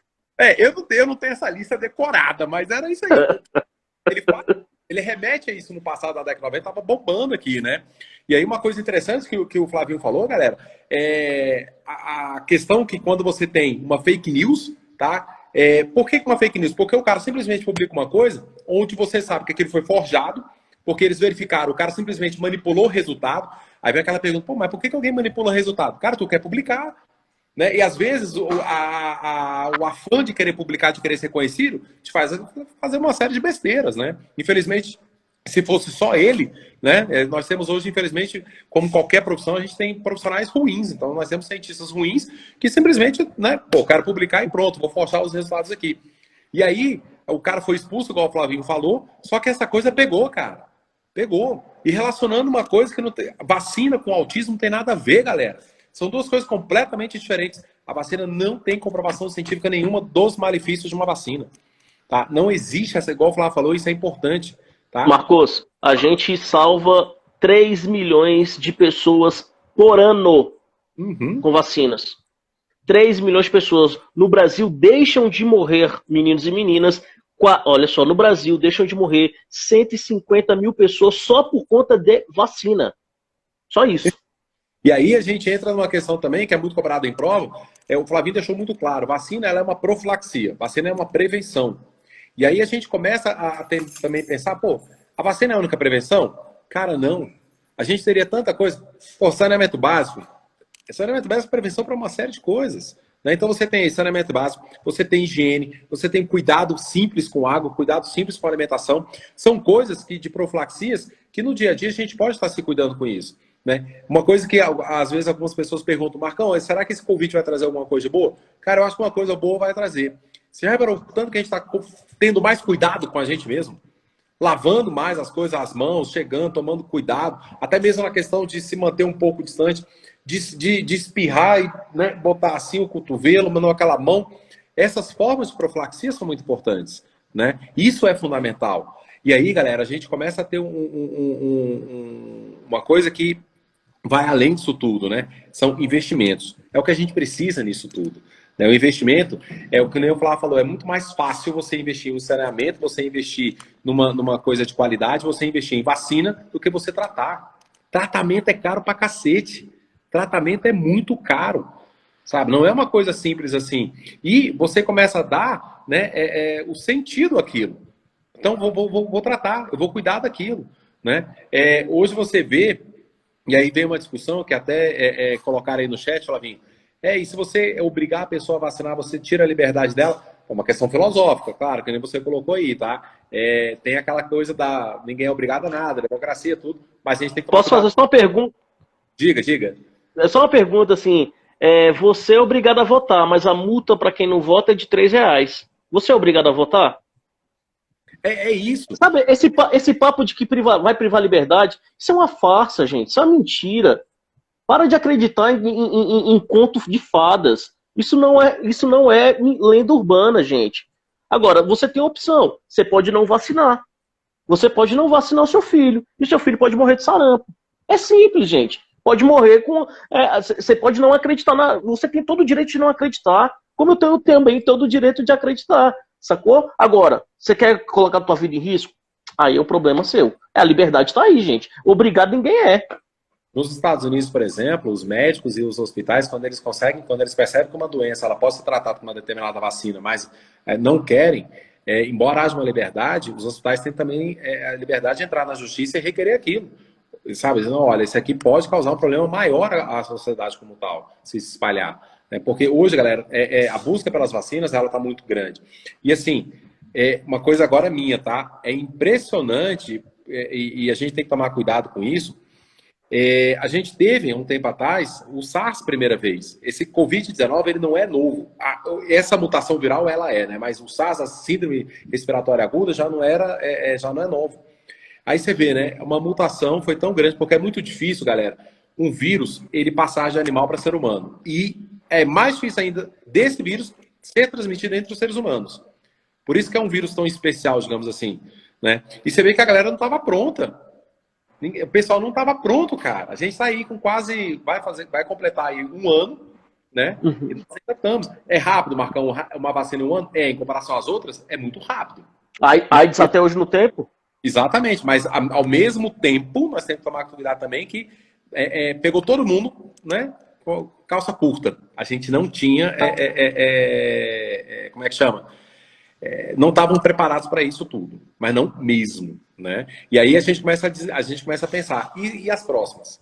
Eu não tenho essa lista decorada, mas era isso aí. Ele remete a isso no passado da década de 90, tava bombando aqui, né? E aí uma coisa interessante que o Flavinho falou, galera, é a questão que quando você tem uma fake news, tá? Por que uma fake news? Porque o cara simplesmente publica uma coisa onde você sabe que aquilo foi forjado, porque eles verificaram, o cara simplesmente manipulou o resultado. Aí vem aquela pergunta, pô, mas por que alguém manipula o resultado? Cara, tu quer publicar, né? E às vezes o afã de querer publicar, de querer ser conhecido, te faz fazer uma série de besteiras, né? Infelizmente, se fosse só ele, né? Nós temos hoje, infelizmente, como qualquer profissão, a gente tem profissionais ruins. Então, nós temos cientistas ruins que simplesmente, né? Pô, quero publicar e pronto, vou forçar os resultados aqui. E aí, o cara foi expulso, igual o Flavinho falou, só que essa coisa pegou, cara. Pegou. E relacionando uma coisa que não tem... Vacina com autismo não tem nada a ver, galera. São duas coisas completamente diferentes. A vacina não tem comprovação científica nenhuma dos malefícios de uma vacina. Tá? Não existe essa, igual o Flávio falou, isso é importante. Tá? Marcos, a gente salva 3 milhões de pessoas por ano com vacinas. 3 milhões de pessoas no Brasil deixam de morrer, meninos e meninas. Olha só, no Brasil deixam de morrer 150 mil pessoas só por conta de vacina. Só isso. E aí a gente entra numa questão também que é muito cobrada em prova. O Flavinho deixou muito claro, vacina ela é uma profilaxia, vacina é uma prevenção. E aí a gente começa a também pensar, pô, a vacina é a única prevenção? Cara, não. A gente teria tanta coisa. Pô, saneamento básico. Saneamento básico é prevenção para uma série de coisas. Né? Então você tem saneamento básico, você tem higiene, você tem cuidado simples com água, cuidado simples com alimentação. São coisas que, de profilaxias que no dia a dia a gente pode estar se cuidando com isso. Né? Uma coisa que às vezes algumas pessoas perguntam, Marcão, será que esse Covid vai trazer alguma coisa boa? Cara, eu acho que uma coisa boa vai trazer. Você já reparou tanto que a gente está tendo mais cuidado com a gente mesmo? Lavando mais as coisas, as mãos, chegando, tomando cuidado, até mesmo na questão de se manter um pouco distante, de espirrar e, né, botar assim o cotovelo, mandar aquela mão. Essas formas de profilaxia são muito importantes. Né? Isso é fundamental. E aí, galera, a gente começa a ter uma coisa que vai além disso tudo, né? São investimentos. É o que a gente precisa nisso tudo. Né? O investimento, é o que o Flávio falou, é muito mais fácil você investir em saneamento, você investir numa coisa de qualidade, você investir em vacina, do que você tratar. Tratamento é caro pra cacete. Tratamento é muito caro. Sabe? Não é uma coisa simples assim. E você começa a dar, né, o sentido àquilo. Então, vou tratar, eu vou cuidar daquilo. Né? Hoje você vê, e aí vem uma discussão que até colocaram aí no chat, Flavinho, e se você obrigar a pessoa a vacinar, você tira a liberdade dela? É uma questão filosófica, claro, que nem você colocou aí, tá? Tem aquela coisa da ninguém é obrigado a nada, democracia, tudo, mas a gente tem que... Posso fazer só uma pergunta? Diga. É só uma pergunta assim, você é obrigado a votar, mas a multa para quem não vota é de R$3. Você é obrigado a votar? É isso. Sabe, esse papo de que vai privar a liberdade, isso é uma farsa, gente. Isso é uma mentira. Para de acreditar em conto de fadas. Isso não é lenda urbana, gente. Agora, você tem a opção. Você pode não vacinar. Você pode não vacinar o seu filho. E seu filho pode morrer de sarampo. É simples, gente. Pode morrer com... você pode não acreditar. Você tem todo o direito de não acreditar. Como eu tenho também todo o direito de acreditar. Sacou? Agora, você quer colocar a tua vida em risco? Aí é um problema seu. A liberdade está aí, gente. Obrigado ninguém é. Nos Estados Unidos, por exemplo, os médicos e os hospitais, quando eles percebem que uma doença ela pode ser tratada com uma determinada vacina, mas não querem, embora haja uma liberdade, os hospitais têm também a liberdade de entrar na justiça e requerer aquilo. Sabe? Dizendo, olha, isso aqui pode causar um problema maior à sociedade como tal, se espalhar. Porque hoje, galera, a busca pelas vacinas ela está muito grande. E assim, uma coisa agora minha, tá? É impressionante, e a gente tem que tomar cuidado com isso. A gente teve, um tempo atrás, o SARS primeira vez. Esse Covid-19, ele não é novo. Essa mutação viral, ela né? Mas o SARS, a síndrome respiratória aguda, já não é novo. Aí você vê, né? Uma mutação foi tão grande, porque é muito difícil, galera, um vírus, ele passar de animal para ser humano. E é mais difícil ainda desse vírus ser transmitido entre os seres humanos. Por isso que é um vírus tão especial, digamos assim, né? E você vê que a galera não estava pronta. O pessoal não estava pronto, cara. A gente está aí com quase, vai completar aí um ano, né? E nós ainda estamos. É rápido marcar uma vacina em um ano? É, em comparação às outras, é muito rápido. AIDS até hoje no tempo? Exatamente, mas ao mesmo tempo, nós temos que tomar cuidado também que pegou todo mundo, né? Com calça curta. A gente não tinha, como é que chama? Não estavam preparados para isso tudo, mas não mesmo, né? E aí a gente começa a pensar, e as próximas,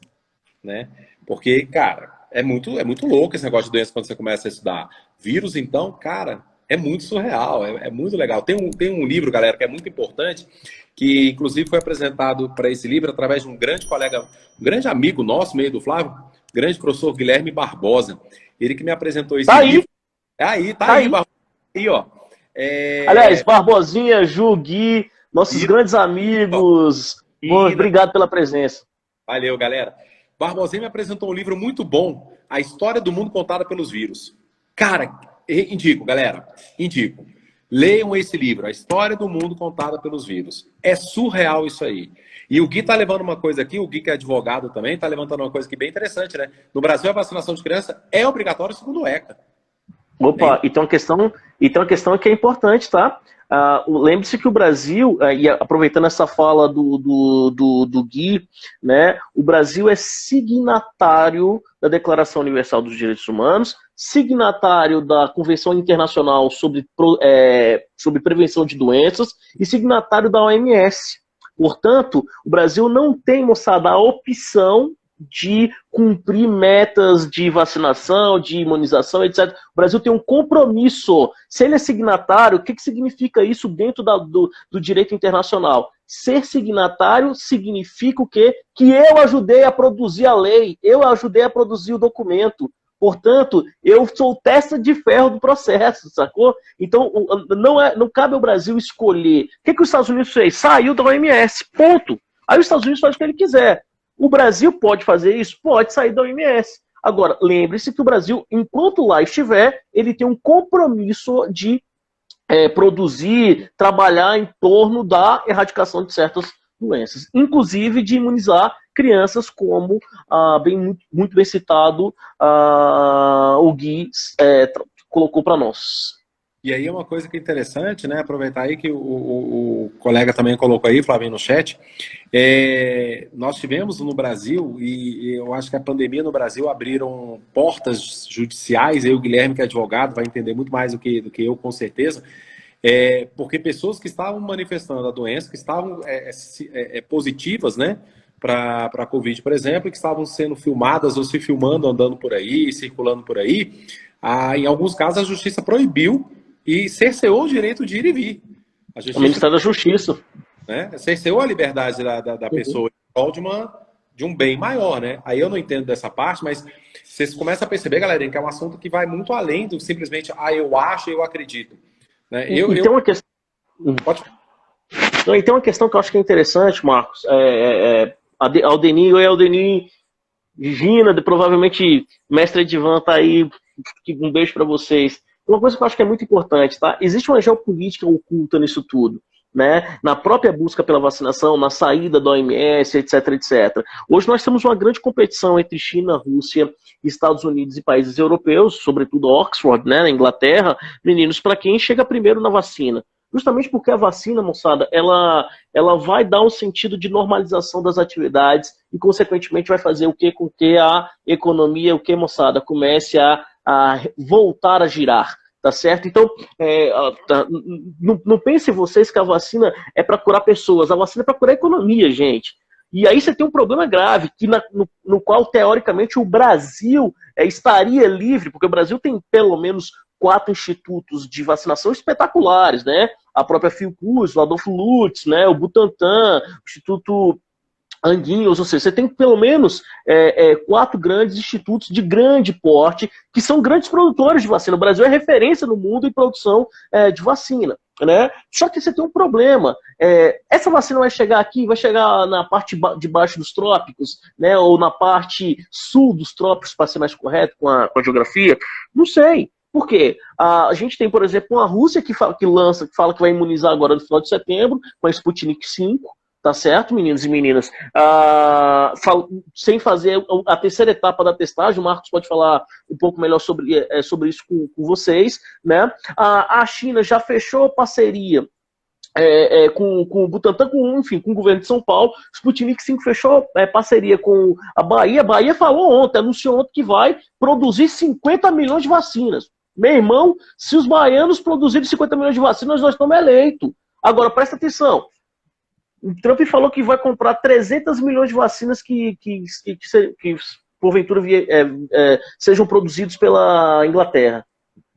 né? Porque, cara, é muito louco esse negócio de doença quando você começa a estudar. Vírus, então, cara, é muito surreal, é muito legal. Tem um livro, galera, que é muito importante, que inclusive foi apresentado para esse livro através de um grande colega, um grande amigo nosso, meio do Flávio, grande professor Guilherme Barbosa. Ele que me apresentou esse livro. Tá aí, Barbosa. Aí, ó. Aliás, Barbosinha, Ju, Gui, nossos grandes amigos. Obrigado pela presença. Valeu, galera. Barbosinha me apresentou um livro muito bom, A História do Mundo Contada pelos Vírus. Cara, indico, galera, indico. Leiam esse livro, A História do Mundo Contada pelos Vírus. É surreal isso aí. E o Gui tá levando uma coisa aqui, o Gui que é advogado também, tá levantando uma coisa aqui bem interessante, né? No Brasil, a vacinação de criança é obrigatória segundo o ECA. Opa, e tem uma questão que é importante, tá? Lembre-se que o Brasil, e aproveitando essa fala do Gui, né, o Brasil é signatário da Declaração Universal dos Direitos Humanos, signatário da Convenção Internacional sobre Prevenção de Doenças e signatário da OMS. Portanto, o Brasil não tem, moçada, a opção de cumprir metas de vacinação, de imunização, etc. O Brasil tem um compromisso. Se ele é signatário, o que significa isso dentro do direito internacional? Ser signatário significa o quê? Que eu ajudei a produzir a lei, eu ajudei a produzir o documento. Portanto, eu sou testa de ferro do processo, sacou? Então, não cabe ao Brasil escolher. O que os Estados Unidos fez? Saiu da OMS, ponto. Aí os Estados Unidos faz o que ele quiser. O Brasil pode fazer isso? Pode sair da OMS. Agora, lembre-se que o Brasil, enquanto lá estiver, ele tem um compromisso de produzir, trabalhar em torno da erradicação de certas doenças, inclusive de imunizar crianças, como muito bem citado o Gui colocou para nós. E aí é uma coisa que é interessante, né? Aproveitar aí que o colega também colocou aí, Flavinho, no chat. Nós tivemos no Brasil, e eu acho que a pandemia no Brasil abriram portas judiciais, aí o Guilherme, que é advogado, vai entender muito mais do que eu, com certeza, porque pessoas que estavam manifestando a doença, que estavam positivas, né? Para a Covid, por exemplo, que estavam sendo filmadas ou se filmando, andando por aí, circulando por aí, em alguns casos a justiça proibiu e cerceou o direito de ir e vir. O Ministério da Justiça. Né? Cerceou a liberdade da pessoa em prol de um bem maior, né? Aí eu não entendo dessa parte, mas vocês começam a perceber, galera, que é um assunto que vai muito além do simplesmente, eu acho, eu acredito. Né? Tem uma questão... Pode... Não, e tem uma questão que eu acho que é interessante, Marcos. Aldenir Gina, provavelmente mestre Edivan tá aí, um beijo para vocês. Uma coisa que eu acho que é muito importante, tá? Existe uma geopolítica oculta nisso tudo, né? Na própria busca pela vacinação, na saída da OMS, etc, etc. Hoje nós temos uma grande competição entre China, Rússia, Estados Unidos e países europeus, sobretudo Oxford, né, na Inglaterra, meninos, para quem chega primeiro na vacina. Justamente porque a vacina, moçada, ela vai dar um sentido de normalização das atividades e, consequentemente, vai fazer o quê? Com que a economia, moçada, comece a voltar a girar, tá certo? Então, não pensem vocês que a vacina é para curar pessoas, a vacina é para curar a economia, gente. E aí você tem um problema grave, no qual, teoricamente, o Brasil estaria livre, porque o Brasil tem, pelo menos, 4 institutos de vacinação espetaculares, né? A própria Fiocruz, o Adolfo Lutz, né? O Butantan, o Instituto Anguinhos, ou seja, você tem pelo menos 4 grandes institutos de grande porte, que são grandes produtores de vacina. O Brasil é referência no mundo em produção de vacina. né? Só que você tem um problema. Essa vacina vai chegar aqui, vai chegar na parte de baixo dos trópicos, né? Ou na parte sul dos trópicos, para ser mais correto com a geografia? Não sei. Por quê? A gente tem, por exemplo, uma Rússia que fala que vai imunizar agora no final de setembro, com a Sputnik 5, tá certo, meninos e meninas? Sem fazer a terceira etapa da testagem, o Marcos pode falar um pouco melhor sobre isso com vocês, né? A China já fechou parceria com o Butantan, enfim, com o governo de São Paulo. Sputnik 5 fechou parceria com a Bahia. A Bahia falou ontem, anunciou ontem que vai produzir 50 milhões de vacinas. Meu irmão, se os baianos produzirem 50 milhões de vacinas, nós estamos eleitos. Agora, presta atenção. O Trump falou que vai comprar 300 milhões de vacinas que porventura sejam produzidos pela Inglaterra.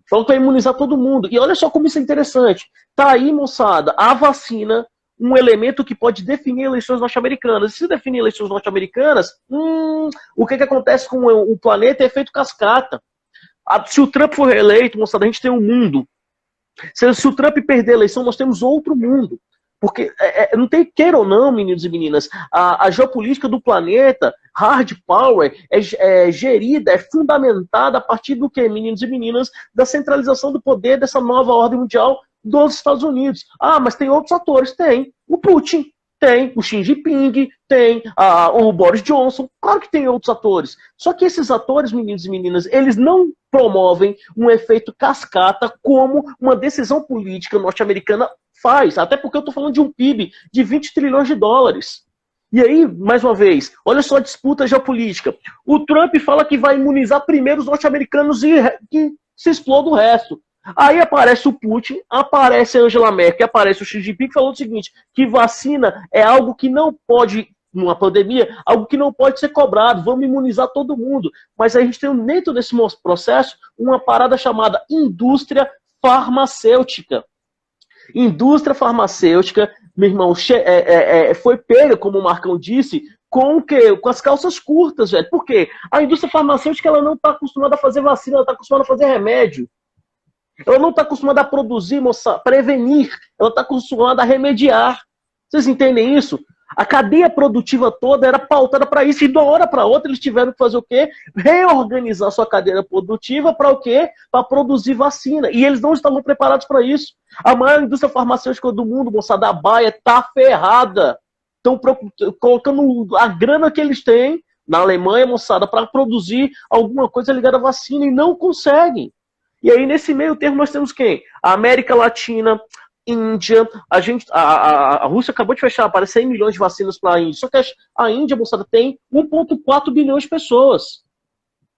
Falou que vai imunizar todo mundo. E olha só como isso é interessante. Tá aí, moçada, a vacina, um elemento que pode definir eleições norte-americanas. E se definir eleições norte-americanas, o que acontece com o planeta é efeito cascata. Se o Trump for reeleito, moçada, a gente tem um mundo. Se o Trump perder a eleição, nós temos outro mundo. Porque não tem queira ou não, meninos e meninas, a geopolítica do planeta, hard power, é gerida, é fundamentada a partir do que, meninos e meninas, da centralização do poder dessa nova ordem mundial dos Estados Unidos. Mas tem outros atores? Tem. O Putin, tem. O Xi Jinping, tem. O Boris Johnson. Claro que tem outros atores. Só que esses atores, meninos e meninas, eles não promovem um efeito cascata como uma decisão política norte-americana faz, até porque eu estou falando de um PIB de 20 trilhões de dólares. E aí, mais uma vez, olha só a disputa geopolítica. O Trump fala que vai imunizar primeiro os norte-americanos e que se exploda o resto. Aí aparece o Putin, aparece a Angela Merkel, aparece o Xi Jinping falando o seguinte, que vacina é algo que não pode, numa pandemia, algo que não pode ser cobrado, vamos imunizar todo mundo. Mas a gente tem dentro desse processo uma parada chamada indústria farmacêutica. Indústria farmacêutica, meu irmão, foi pega, como o Marcão disse, com o quê? Com as calças curtas, velho. Por quê? A indústria farmacêutica ela não está acostumada a fazer vacina, ela está acostumada a fazer remédio. Ela não está acostumada a produzir, moça, prevenir. Ela está acostumada a remediar. Vocês entendem isso? A cadeia produtiva toda era pautada para isso. E de uma hora para outra eles tiveram que fazer o quê? Reorganizar sua cadeia produtiva para o quê? Para produzir vacina. E eles não estavam preparados para isso. A maior indústria farmacêutica do mundo, moçada, a Baia, está ferrada. Estão colocando a grana que eles têm na Alemanha, moçada, para produzir alguma coisa ligada à vacina e não conseguem. E aí, nesse meio termo, nós temos quem? A América Latina, Índia, a Rússia acabou de fechar para 100 milhões de vacinas para a Índia. Só que a Índia, moçada, tem 1,4 bilhões de pessoas.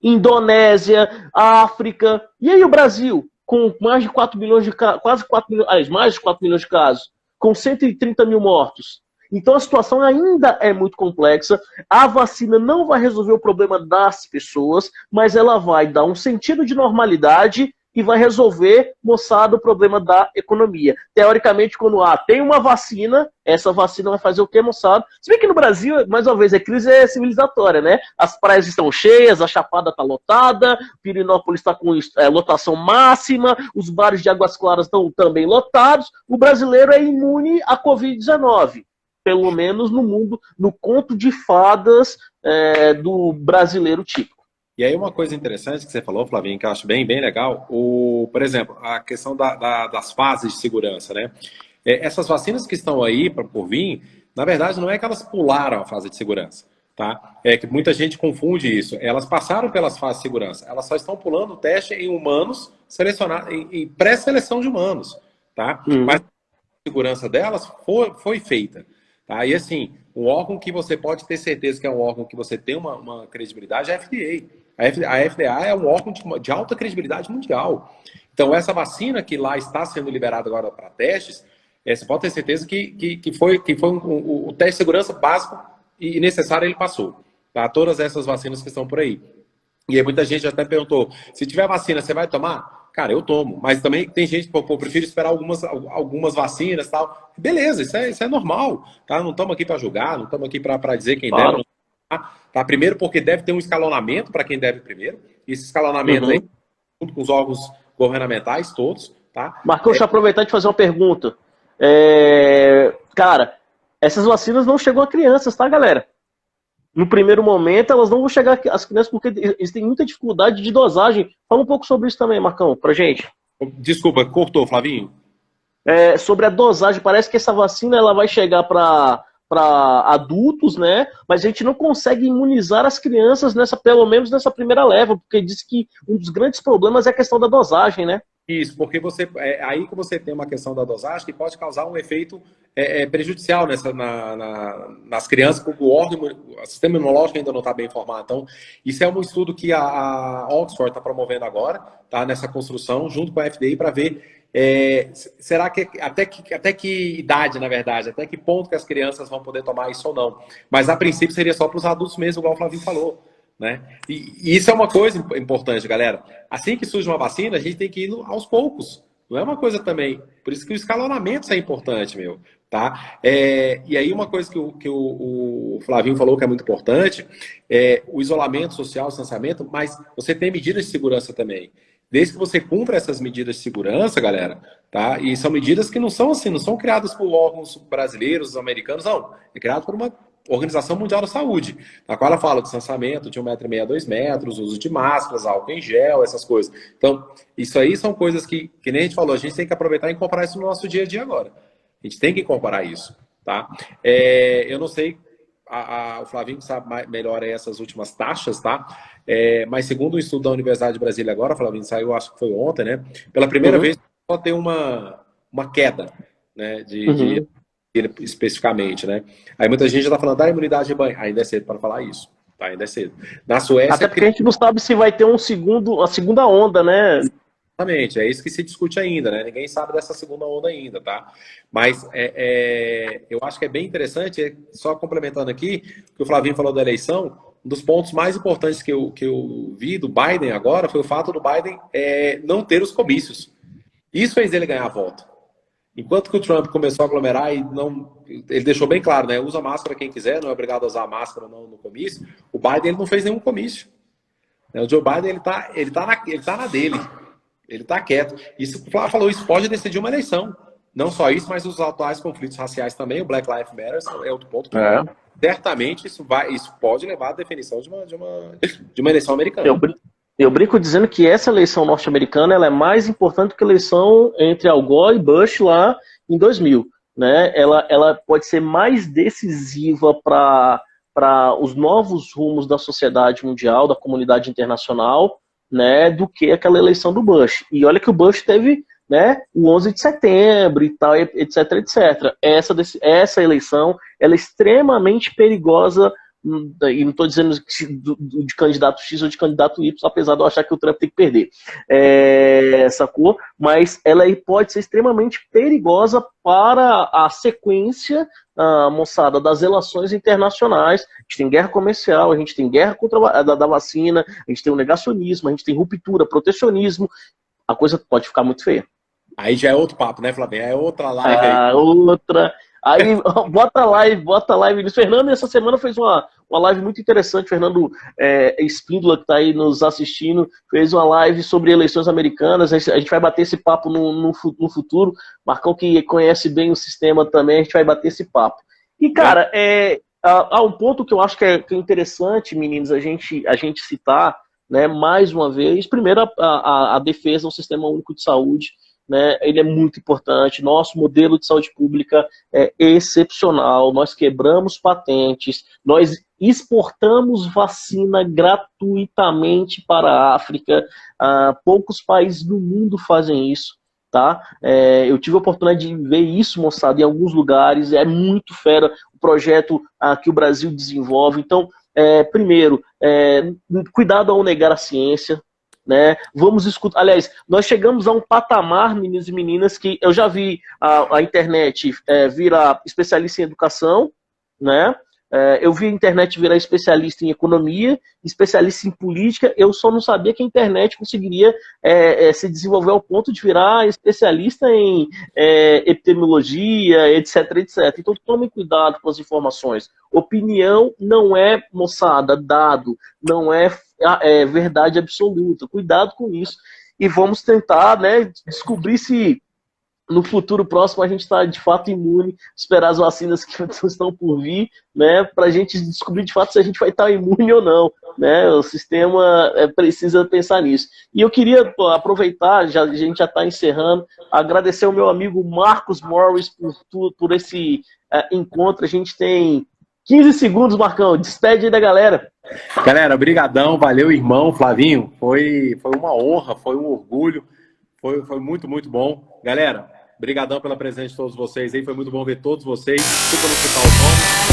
Indonésia, África. E aí o Brasil, com mais de 4 bilhões de casos, quase 4 milhões, mais de 4 milhões de casos, com 130 mil mortos. Então a situação ainda é muito complexa. A vacina não vai resolver o problema das pessoas, mas ela vai dar um sentido de normalidade e vai resolver, moçada, o problema da economia. Teoricamente, quando tem uma vacina, essa vacina vai fazer o quê, moçada? Se bem que no Brasil, mais uma vez, a crise é civilizatória, né? As praias estão cheias, a Chapada está lotada, Pirinópolis está com lotação máxima, os bares de Águas Claras estão também lotados, o brasileiro é imune à Covid-19. Pelo menos no mundo, no conto de fadas do brasileiro típico. E aí uma coisa interessante que você falou, Flavinho, que eu acho bem legal, por exemplo, a questão das fases de segurança, né? Essas vacinas que estão aí por vir, na verdade não é que elas pularam a fase de segurança, tá? É que muita gente confunde isso. Elas passaram pelas fases de segurança, elas só estão pulando o teste em humanos, em pré-seleção de humanos, tá? Mas a segurança delas foi feita. Tá? E assim, um órgão que você pode ter certeza que é um órgão que você tem uma credibilidade é a FDA. A FDA é um órgão de alta credibilidade mundial. Então, essa vacina que lá está sendo liberada agora para testes, você pode ter certeza que foi o teste de segurança básico e necessário, ele passou. Tá? Todas essas vacinas que estão por aí. E aí muita gente até perguntou, se tiver vacina, você vai tomar? Cara, eu tomo, mas também tem gente que prefiro esperar algumas vacinas e tal. Beleza, isso é normal, tá? Não estamos aqui para julgar, não estamos aqui para dizer quem deve. Não, tá? Primeiro porque deve ter um escalonamento para quem deve primeiro. E esse escalonamento aí, junto com os órgãos governamentais todos, tá? Marcão, deixa eu aproveitar e te fazer uma pergunta. Cara, essas vacinas não chegam a crianças, tá, galera? No primeiro momento, elas não vão chegar às crianças porque eles têm muita dificuldade de dosagem. Fala um pouco sobre isso também, Marcão, pra gente. Desculpa, cortou, Flavinho? Sobre a dosagem, parece que essa vacina ela vai chegar para adultos, né? Mas a gente não consegue imunizar as crianças pelo menos nessa primeira leva, porque diz que um dos grandes problemas é a questão da dosagem, né? Isso, porque aí que você tem uma questão da dosagem que pode causar um efeito prejudicial nas crianças, porque o sistema imunológico ainda não está bem formado. Então, isso é um estudo que a Oxford está promovendo agora, tá, nessa construção, junto com a FDA, para ver será que até que idade, na verdade, até que ponto que as crianças vão poder tomar isso ou não. Mas, a princípio, seria só para os adultos mesmo, igual o Flavinho falou. Né? E isso é uma coisa importante, galera. Assim que surge uma vacina, a gente tem que ir aos poucos. Não é uma coisa também. Por isso que o escalonamento é importante, meu. Tá? E aí uma coisa que o Flavinho falou que é muito importante é o isolamento social, o distanciamento, mas você tem medidas de segurança também. Desde que você cumpra essas medidas de segurança, galera, tá? E são medidas que não são assim, não são criadas por órgãos brasileiros, americanos, não. É criado por uma Organização Mundial da Saúde, na qual ela fala de distanciamento de 1,5 m a 2 metros, uso de máscaras, álcool em gel, essas coisas. Então, isso aí são coisas que nem a gente falou, a gente tem que aproveitar e incorporar isso no nosso dia a dia agora. A gente tem que incorporar isso, tá? Eu não sei, o Flavinho sabe melhor essas últimas taxas, tá? Mas segundo o estudo da Universidade de Brasília agora, Flavinho, saiu, acho que foi ontem, né? Pela primeira vez, só tem uma queda, né? Especificamente, né? Aí muita gente já está falando da imunidade de rebanho. Ainda é cedo para falar isso. Tá? Ainda é cedo. Na Suécia... Até porque a gente não sabe se vai ter uma segunda onda, né? Exatamente, é isso que se discute ainda, né? Ninguém sabe dessa segunda onda ainda, tá? Mas eu acho que é bem interessante, só complementando aqui, que o Flavinho falou da eleição, um dos pontos mais importantes que eu vi do Biden agora foi o fato do Biden não ter os comícios. Isso fez ele ganhar voto. Enquanto que o Trump começou a aglomerar e ele deixou bem claro, né? Usa máscara quem quiser, não é obrigado a usar máscara não no comício. O Biden ele não fez nenhum comício. O Joe Biden ele tá na dele. Ele tá quieto. Isso, o Flávio falou, isso pode decidir uma eleição. Não só isso, mas os atuais conflitos raciais também, o Black Lives Matter é outro ponto. Certamente isso pode levar à definição de uma eleição americana. Eu brinco dizendo que essa eleição norte-americana ela é mais importante do que a eleição entre Al Gore e Bush lá em 2000. Né? Ela pode ser mais decisiva para os novos rumos da sociedade mundial, da comunidade internacional, né, do que aquela eleição do Bush. E olha que o Bush teve, né, o 11 de setembro e tal, etc, etc. Essa eleição ela é extremamente perigosa. E não estou dizendo de candidato X ou de candidato Y, apesar de eu achar que o Trump tem que perder. Sacou? Mas ela pode ser extremamente perigosa para a sequência, moçada, das relações internacionais. A gente tem guerra comercial, a gente tem guerra contra da vacina, a gente tem o negacionismo, a gente tem ruptura, protecionismo. A coisa pode ficar muito feia. Aí já é outro papo, né, Flavinho? É outra live aí. Aí, bota live. Fernando, essa semana fez uma live muito interessante. Fernando Espíndola, que está aí nos assistindo, fez uma live sobre eleições americanas. A gente vai bater esse papo no futuro. Marcão, que conhece bem o sistema também, a gente vai bater esse papo. E, cara, há um ponto que eu acho que é interessante, meninos, a gente citar, né, mais uma vez. Primeiro, a defesa do Sistema Único de Saúde. Né, ele é muito importante, nosso modelo de saúde pública é excepcional, nós quebramos patentes, nós exportamos vacina gratuitamente para a África, poucos países do mundo fazem isso, tá? Eu tive a oportunidade de ver isso, moçada, em alguns lugares, é muito fera o projeto que o Brasil desenvolve. Então, primeiro, cuidado ao negar a ciência, né? Vamos escutar. Aliás, nós chegamos a um patamar, meninos e meninas, que eu já vi a internet virar especialista em educação, né? Eu vi a internet virar especialista em economia, especialista em política. Eu só não sabia que a internet conseguiria se desenvolver ao ponto de virar especialista em epidemiologia, etc, etc. Então tomem cuidado com as informações. Opinião não é, moçada, dado, não é verdade absoluta. Cuidado com isso. e vamos tentar, né, descobrir se no futuro próximo a gente está de fato imune, esperar as vacinas que estão por vir, né, para a gente descobrir de fato se a gente vai estar imune ou não, né, o sistema precisa pensar nisso. E eu queria aproveitar, a gente já está encerrando, agradecer ao meu amigo Marcos Morris por esse encontro. A gente tem 15 segundos, Marcão, despede aí da galera. Galera, brigadão, valeu, irmão Flavinho, foi uma honra, foi um orgulho, foi muito, muito bom. Galera, brigadão pela presença de todos vocês aí, foi muito bom ver todos vocês. Desculpa não citar o nome.